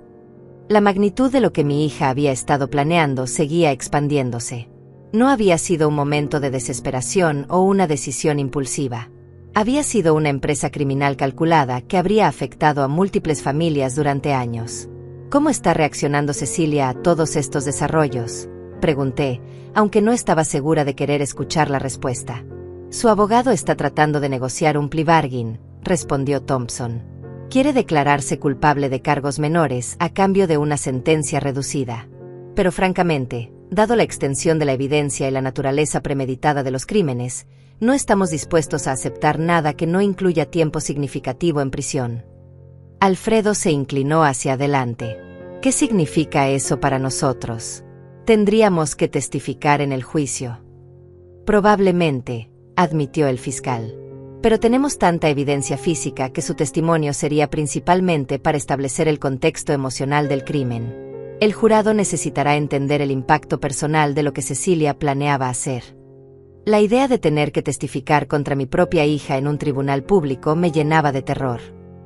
La magnitud de lo que mi hija había estado planeando seguía expandiéndose. No había sido un momento de desesperación o una decisión impulsiva. Había sido una empresa criminal calculada que habría afectado a múltiples familias durante años. ¿Cómo está reaccionando Cecilia a todos estos desarrollos?, pregunté, aunque no estaba segura de querer escuchar la respuesta. Su abogado está tratando de negociar un plea bargain, respondió Thompson. Quiere declararse culpable de cargos menores a cambio de una sentencia reducida. Pero francamente, dado la extensión de la evidencia y la naturaleza premeditada de los crímenes, no estamos dispuestos a aceptar nada que no incluya tiempo significativo en prisión. Alfredo se inclinó hacia adelante. ¿Qué significa eso para nosotros? Tendríamos que testificar en el juicio. Probablemente, admitió el fiscal. Pero tenemos tanta evidencia física que su testimonio sería principalmente para establecer el contexto emocional del crimen. El jurado necesitará entender el impacto personal de lo que Cecilia planeaba hacer. La idea de tener que testificar contra mi propia hija en un tribunal público me llenaba de terror.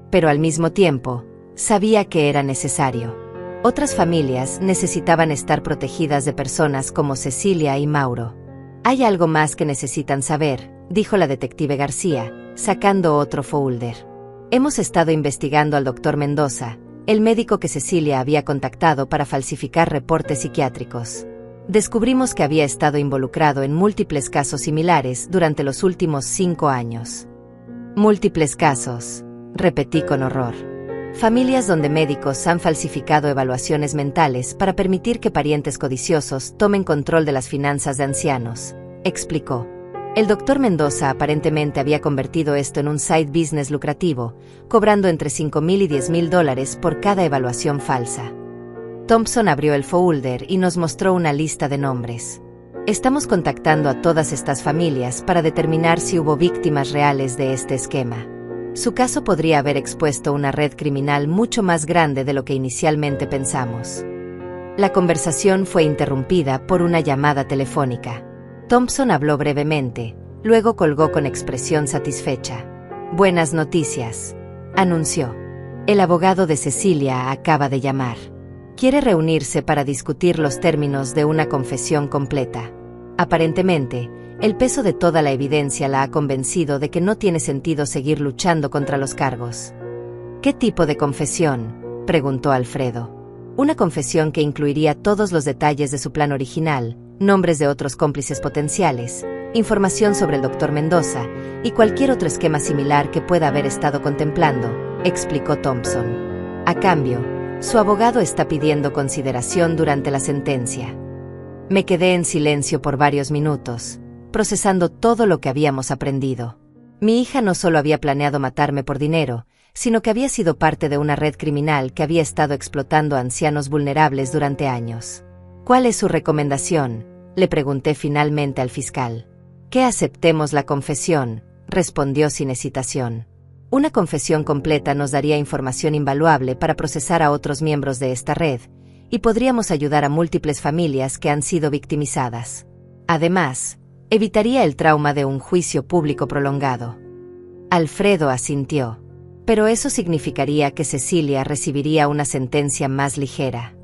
Pero al mismo tiempo, sabía que era necesario. Otras familias necesitaban estar protegidas de personas como Cecilia y Mauro. Hay algo más que necesitan saber, dijo la detective García, sacando otro folder. Hemos estado investigando al doctor Mendoza, el médico que Cecilia había contactado para falsificar reportes psiquiátricos. Descubrimos que había estado involucrado en múltiples casos similares durante los últimos 5 años. Múltiples casos, repetí con horror. Familias donde médicos han falsificado evaluaciones mentales para permitir que parientes codiciosos tomen control de las finanzas de ancianos, explicó. El doctor Mendoza aparentemente había convertido esto en un side business lucrativo, cobrando entre $5,000 y $10,000 por cada evaluación falsa. Thompson abrió el folder y nos mostró una lista de nombres. Estamos contactando a todas estas familias para determinar si hubo víctimas reales de este esquema. Su caso podría haber expuesto una red criminal mucho más grande de lo que inicialmente pensamos. La conversación fue interrumpida por una llamada telefónica. Thompson habló brevemente, luego colgó con expresión satisfecha. Buenas noticias, anunció. El abogado de Cecilia acaba de llamar. Quiere reunirse para discutir los términos de una confesión completa. Aparentemente, el peso de toda la evidencia la ha convencido de que no tiene sentido seguir luchando contra los cargos. ¿Qué tipo de confesión?, preguntó Alfredo. Una confesión que incluiría todos los detalles de su plan original, nombres de otros cómplices potenciales, información sobre el doctor Mendoza y cualquier otro esquema similar que pueda haber estado contemplando, explicó Thompson. A cambio, su abogado está pidiendo consideración durante la sentencia. Me quedé en silencio por varios minutos. procesando todo lo que habíamos aprendido. Mi hija no solo había planeado matarme por dinero, sino que había sido parte de una red criminal que había estado explotando a ancianos vulnerables durante años. ¿Cuál es su recomendación?, le pregunté finalmente al fiscal. Que aceptemos la confesión, respondió sin hesitación. Una confesión completa nos daría información invaluable para procesar a otros miembros de esta red, y podríamos ayudar a múltiples familias que han sido victimizadas. Además, evitaría el trauma de un juicio público prolongado. Alfredo asintió. Pero eso significaría que Cecilia recibiría una sentencia más ligera.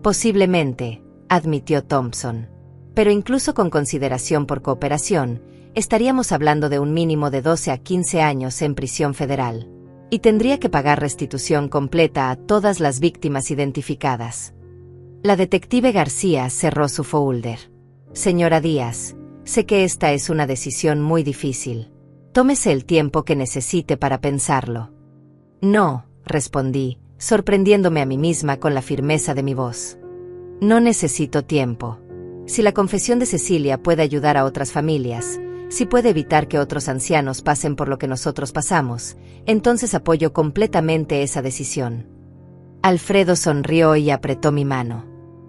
Posiblemente, admitió Thompson. Pero incluso con consideración por cooperación, estaríamos hablando de un mínimo de 12 a 15 años en prisión federal. Y tendría que pagar restitución completa a todas las víctimas identificadas. La detective García cerró su folder. Señora Díaz, sé que esta es una decisión muy difícil. Tómese el tiempo que necesite para pensarlo. No, respondí, sorprendiéndome a mí misma con la firmeza de mi voz. No necesito tiempo. Si la confesión de Cecilia puede ayudar a otras familias, si puede evitar que otros ancianos pasen por lo que nosotros pasamos, entonces apoyo completamente esa decisión. Alfredo sonrió y apretó mi mano.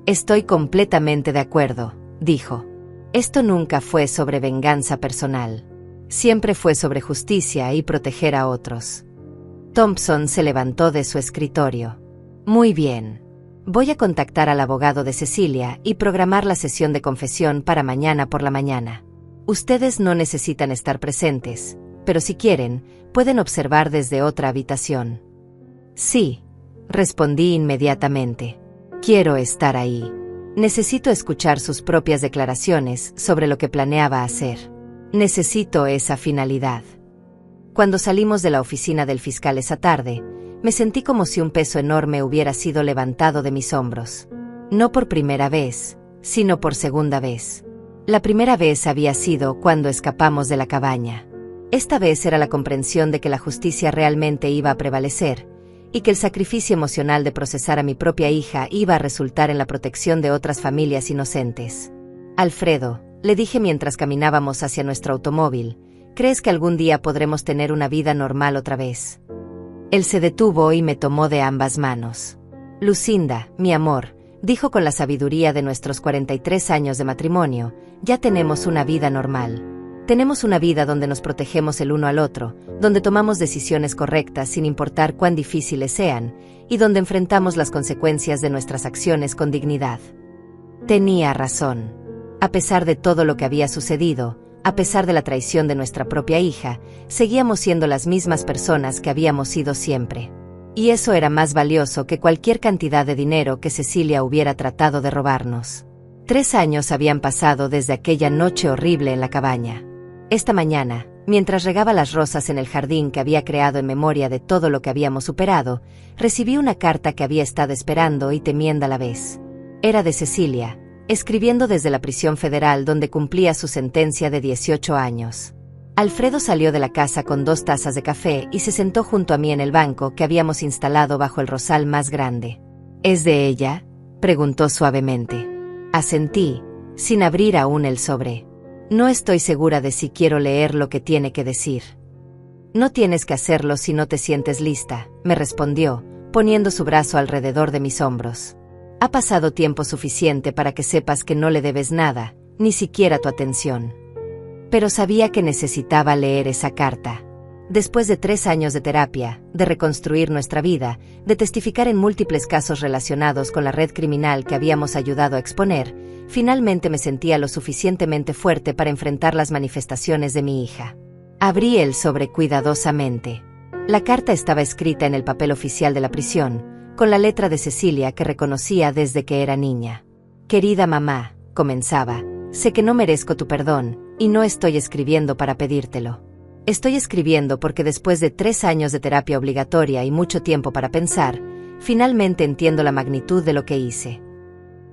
Estoy completamente de acuerdo, dijo. Esto nunca fue sobre venganza personal. Siempre fue sobre justicia y proteger a otros. Thompson se levantó de su escritorio. Muy bien. Voy a contactar al abogado de Cecilia y programar la sesión de confesión para mañana por la mañana. Ustedes no necesitan estar presentes, pero si quieren, pueden observar desde otra habitación. Sí, respondí inmediatamente. Quiero estar ahí. Necesito escuchar sus propias declaraciones sobre lo que planeaba hacer. Necesito esa finalidad. Cuando salimos de la oficina del fiscal esa tarde, me sentí como si un peso enorme hubiera sido levantado de mis hombros. No por primera vez, sino por segunda vez. La primera vez había sido cuando escapamos de la cabaña. Esta vez era la comprensión de que la justicia realmente iba a prevalecer, y que el sacrificio emocional de procesar a mi propia hija iba a resultar en la protección de otras familias inocentes. Alfredo, le dije mientras caminábamos hacia nuestro automóvil, ¿crees que algún día podremos tener una vida normal otra vez? Él se detuvo y me tomó de ambas manos. Lucinda, mi amor, dijo con la sabiduría de nuestros 43 años de matrimonio, ya tenemos una vida normal. Tenemos una vida donde nos protegemos el uno al otro, donde tomamos decisiones correctas sin importar cuán difíciles sean, y donde enfrentamos las consecuencias de nuestras acciones con dignidad. Tenía razón. A pesar de todo lo que había sucedido, a pesar de la traición de nuestra propia hija, seguíamos siendo las mismas personas que habíamos sido siempre. Y eso era más valioso que cualquier cantidad de dinero que Cecilia hubiera tratado de robarnos. 3 años habían pasado desde aquella noche horrible en la cabaña. Esta mañana, mientras regaba las rosas en el jardín que había creado en memoria de todo lo que habíamos superado, recibí una carta que había estado esperando y temiendo a la vez. Era de Cecilia, escribiendo desde la prisión federal donde cumplía su sentencia de 18 años. Alfredo salió de la casa con 2 tazas de café y se sentó junto a mí en el banco que habíamos instalado bajo el rosal más grande. ¿Es de ella?, preguntó suavemente. Asentí, sin abrir aún el sobre. No estoy segura de si quiero leer lo que tiene que decir. No tienes que hacerlo si no te sientes lista, me respondió, poniendo su brazo alrededor de mis hombros. Ha pasado tiempo suficiente para que sepas que no le debes nada, ni siquiera tu atención. Pero sabía que necesitaba leer esa carta. Después de 3 años de terapia, de reconstruir nuestra vida, de testificar en múltiples casos relacionados con la red criminal que habíamos ayudado a exponer, finalmente me sentía lo suficientemente fuerte para enfrentar las manifestaciones de mi hija. Abrí el sobre cuidadosamente. La carta estaba escrita en el papel oficial de la prisión, con la letra de Cecilia que reconocía desde que era niña. Querida mamá, comenzaba, sé que no merezco tu perdón, y no estoy escribiendo para pedírtelo. Estoy escribiendo porque después de 3 años de terapia obligatoria y mucho tiempo para pensar, finalmente entiendo la magnitud de lo que hice.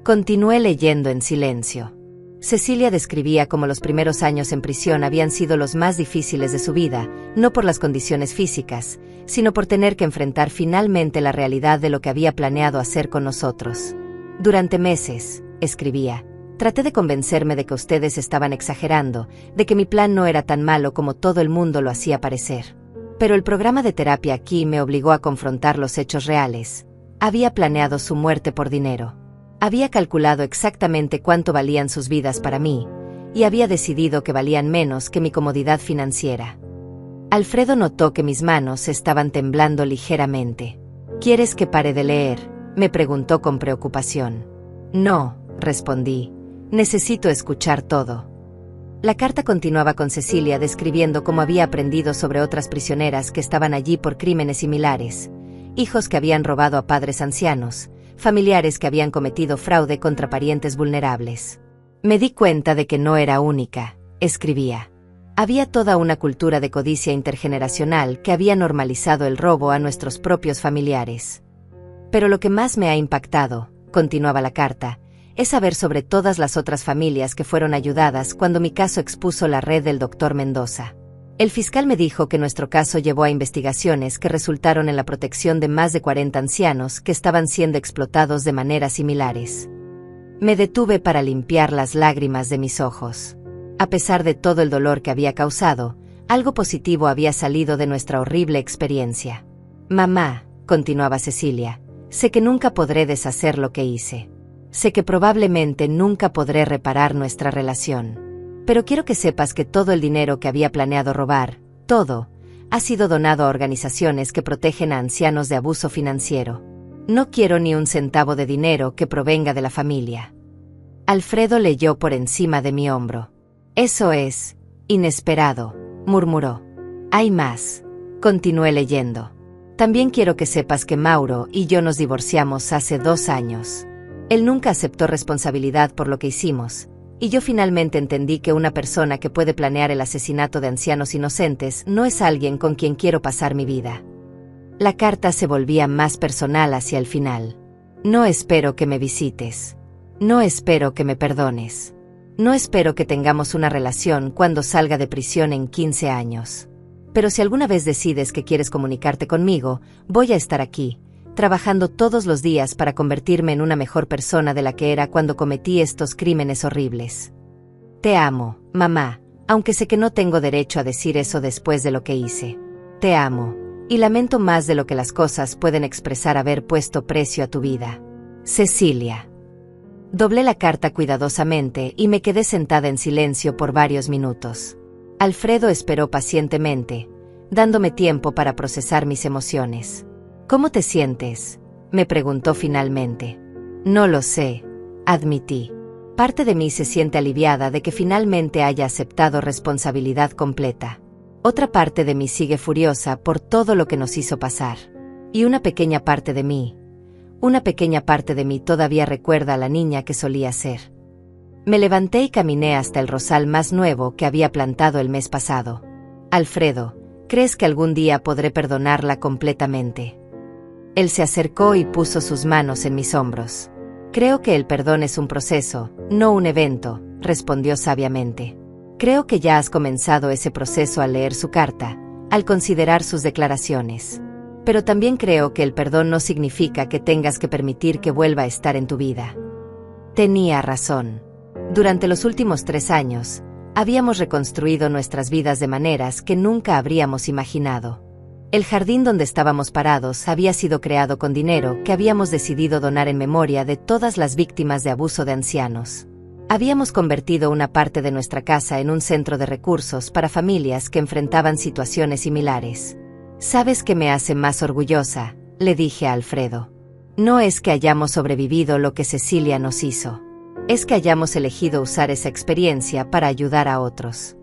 Continué leyendo en silencio. Cecilia describía cómo los primeros años en prisión habían sido los más difíciles de su vida, no por las condiciones físicas, sino por tener que enfrentar finalmente la realidad de lo que había planeado hacer con nosotros. Durante meses, escribía, Traté de convencerme de que ustedes estaban exagerando, de que mi plan no era tan malo como todo el mundo lo hacía parecer. Pero el programa de terapia aquí me obligó a confrontar los hechos reales. Había planeado su muerte por dinero. Había calculado exactamente cuánto valían sus vidas para mí, y había decidido que valían menos que mi comodidad financiera. Alfredo notó que mis manos estaban temblando ligeramente. ¿Quieres que pare de leer?, me preguntó con preocupación. No, respondí. Necesito escuchar todo. La carta continuaba con Cecilia describiendo cómo había aprendido sobre otras prisioneras que estaban allí por crímenes similares, hijos que habían robado a padres ancianos, familiares que habían cometido fraude contra parientes vulnerables. Me di cuenta de que no era única, escribía. Había toda una cultura de codicia intergeneracional que había normalizado el robo a nuestros propios familiares. Pero lo que más me ha impactado, continuaba la carta, es saber sobre todas las otras familias que fueron ayudadas cuando mi caso expuso la red del Dr. Mendoza. El fiscal me dijo que nuestro caso llevó a investigaciones que resultaron en la protección de más de 40 ancianos que estaban siendo explotados de maneras similares. Me detuve para limpiar las lágrimas de mis ojos. A pesar de todo el dolor que había causado, algo positivo había salido de nuestra horrible experiencia. Mamá, continuaba Cecilia, sé que nunca podré deshacer lo que hice. Sé que probablemente nunca podré reparar nuestra relación. Pero quiero que sepas que todo el dinero que había planeado robar, todo, ha sido donado a organizaciones que protegen a ancianos de abuso financiero. No quiero ni un centavo de dinero que provenga de la familia. Alfredo leyó por encima de mi hombro. Eso es inesperado, murmuró. Hay más. Continué leyendo. También quiero que sepas que Mauro y yo nos divorciamos hace 2 años. Él nunca aceptó responsabilidad por lo que hicimos, y yo finalmente entendí que una persona que puede planear el asesinato de ancianos inocentes no es alguien con quien quiero pasar mi vida. La carta se volvía más personal hacia el final. No espero que me visites. No espero que me perdones. No espero que tengamos una relación cuando salga de prisión en 15 años. Pero si alguna vez decides que quieres comunicarte conmigo, voy a estar aquí, trabajando todos los días para convertirme en una mejor persona de la que era cuando cometí estos crímenes horribles. Te amo, mamá, aunque sé que no tengo derecho a decir eso después de lo que hice. Te amo, y lamento más de lo que las cosas pueden expresar haber puesto precio a tu vida. Cecilia. Doblé la carta cuidadosamente y me quedé sentada en silencio por varios minutos. Alfredo esperó pacientemente, dándome tiempo para procesar mis emociones. ¿Cómo te sientes?, me preguntó finalmente. No lo sé, admití. Parte de mí se siente aliviada de que finalmente haya aceptado responsabilidad completa. Otra parte de mí sigue furiosa por todo lo que nos hizo pasar. Y una pequeña parte de mí todavía recuerda a la niña que solía ser. Me levanté y caminé hasta el rosal más nuevo que había plantado el mes pasado. Alfredo, ¿crees que algún día podré perdonarla completamente? Él se acercó y puso sus manos en mis hombros. Creo que el perdón es un proceso, no un evento, respondió sabiamente. Creo que ya has comenzado ese proceso al leer su carta, al considerar sus declaraciones. Pero también creo que el perdón no significa que tengas que permitir que vuelva a estar en tu vida. Tenía razón. Durante los últimos 3 años, habíamos reconstruido nuestras vidas de maneras que nunca habríamos imaginado. El jardín donde estábamos parados había sido creado con dinero que habíamos decidido donar en memoria de todas las víctimas de abuso de ancianos. Habíamos convertido una parte de nuestra casa en un centro de recursos para familias que enfrentaban situaciones similares. ¿Sabes qué me hace más orgullosa?, le dije a Alfredo. No es que hayamos sobrevivido lo que Cecilia nos hizo. Es que hayamos elegido usar esa experiencia para ayudar a otros.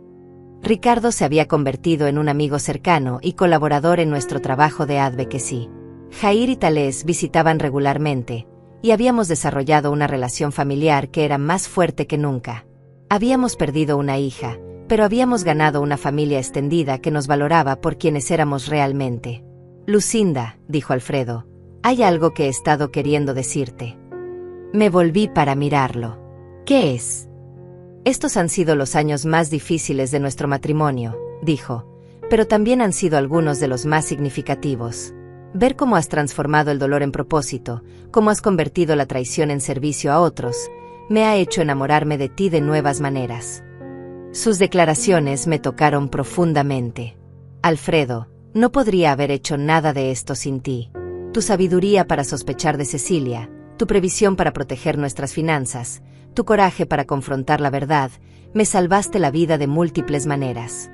Ricardo se había convertido en un amigo cercano y colaborador en nuestro trabajo de advocacy. Jair y Tales visitaban regularmente, y habíamos desarrollado una relación familiar que era más fuerte que nunca. Habíamos perdido una hija, pero habíamos ganado una familia extendida que nos valoraba por quienes éramos realmente. Lucinda, dijo Alfredo, hay algo que he estado queriendo decirte. Me volví para mirarlo. ¿Qué es? Estos han sido los años más difíciles de nuestro matrimonio, dijo, pero también han sido algunos de los más significativos. Ver cómo has transformado el dolor en propósito, cómo has convertido la traición en servicio a otros, me ha hecho enamorarme de ti de nuevas maneras. Sus declaraciones me tocaron profundamente. Alfredo, no podría haber hecho nada de esto sin ti. Tu sabiduría para sospechar de Cecilia, tu previsión para proteger nuestras finanzas, tu coraje para confrontar la verdad, me salvaste la vida de múltiples maneras.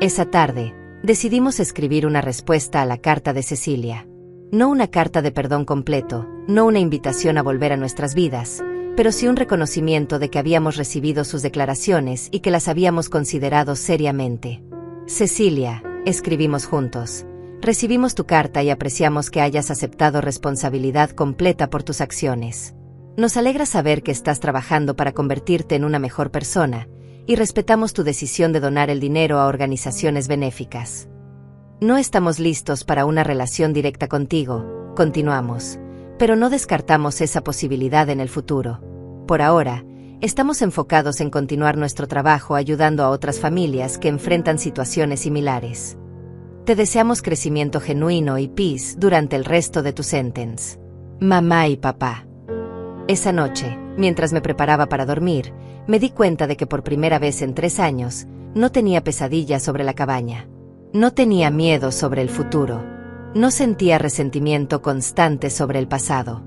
Esa tarde, decidimos escribir una respuesta a la carta de Cecilia. No una carta de perdón completo, no una invitación a volver a nuestras vidas, pero sí un reconocimiento de que habíamos recibido sus declaraciones y que las habíamos considerado seriamente. Cecilia, escribimos juntos, recibimos tu carta y apreciamos que hayas aceptado responsabilidad completa por tus acciones. Nos alegra saber que estás trabajando para convertirte en una mejor persona, y respetamos tu decisión de donar el dinero a organizaciones benéficas. No estamos listos para una relación directa contigo, continuamos, pero no descartamos esa posibilidad en el futuro. Por ahora, estamos enfocados en continuar nuestro trabajo ayudando a otras familias que enfrentan situaciones similares. Te deseamos crecimiento genuino y paz durante el resto de tu sentence. Mamá y papá. Esa noche, mientras me preparaba para dormir, me di cuenta de que por primera vez en 3 años, no tenía pesadillas sobre la cabaña. No tenía miedo sobre el futuro. No sentía resentimiento constante sobre el pasado.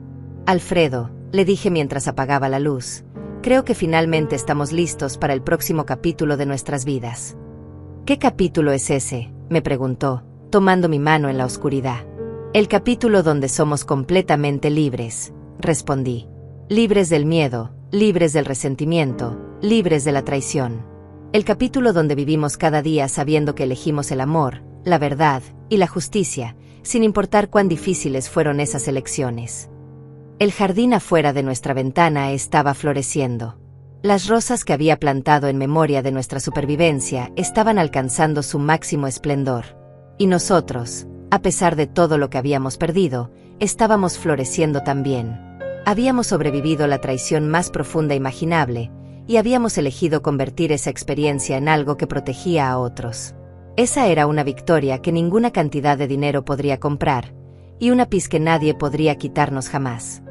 Alfredo, le dije mientras apagaba la luz, creo que finalmente estamos listos para el próximo capítulo de nuestras vidas. ¿Qué capítulo es ese?, me preguntó, tomando mi mano en la oscuridad. El capítulo donde somos completamente libres, respondí. Libres del miedo, libres del resentimiento, libres de la traición. El capítulo donde vivimos cada día sabiendo que elegimos el amor, la verdad y la justicia, sin importar cuán difíciles fueron esas elecciones. El jardín afuera de nuestra ventana estaba floreciendo. Las rosas que había plantado en memoria de nuestra supervivencia estaban alcanzando su máximo esplendor. Y nosotros, a pesar de todo lo que habíamos perdido, estábamos floreciendo también. Habíamos sobrevivido la traición más profunda imaginable, y habíamos elegido convertir esa experiencia en algo que protegía a otros. Esa era una victoria que ninguna cantidad de dinero podría comprar, y una paz que nadie podría quitarnos jamás.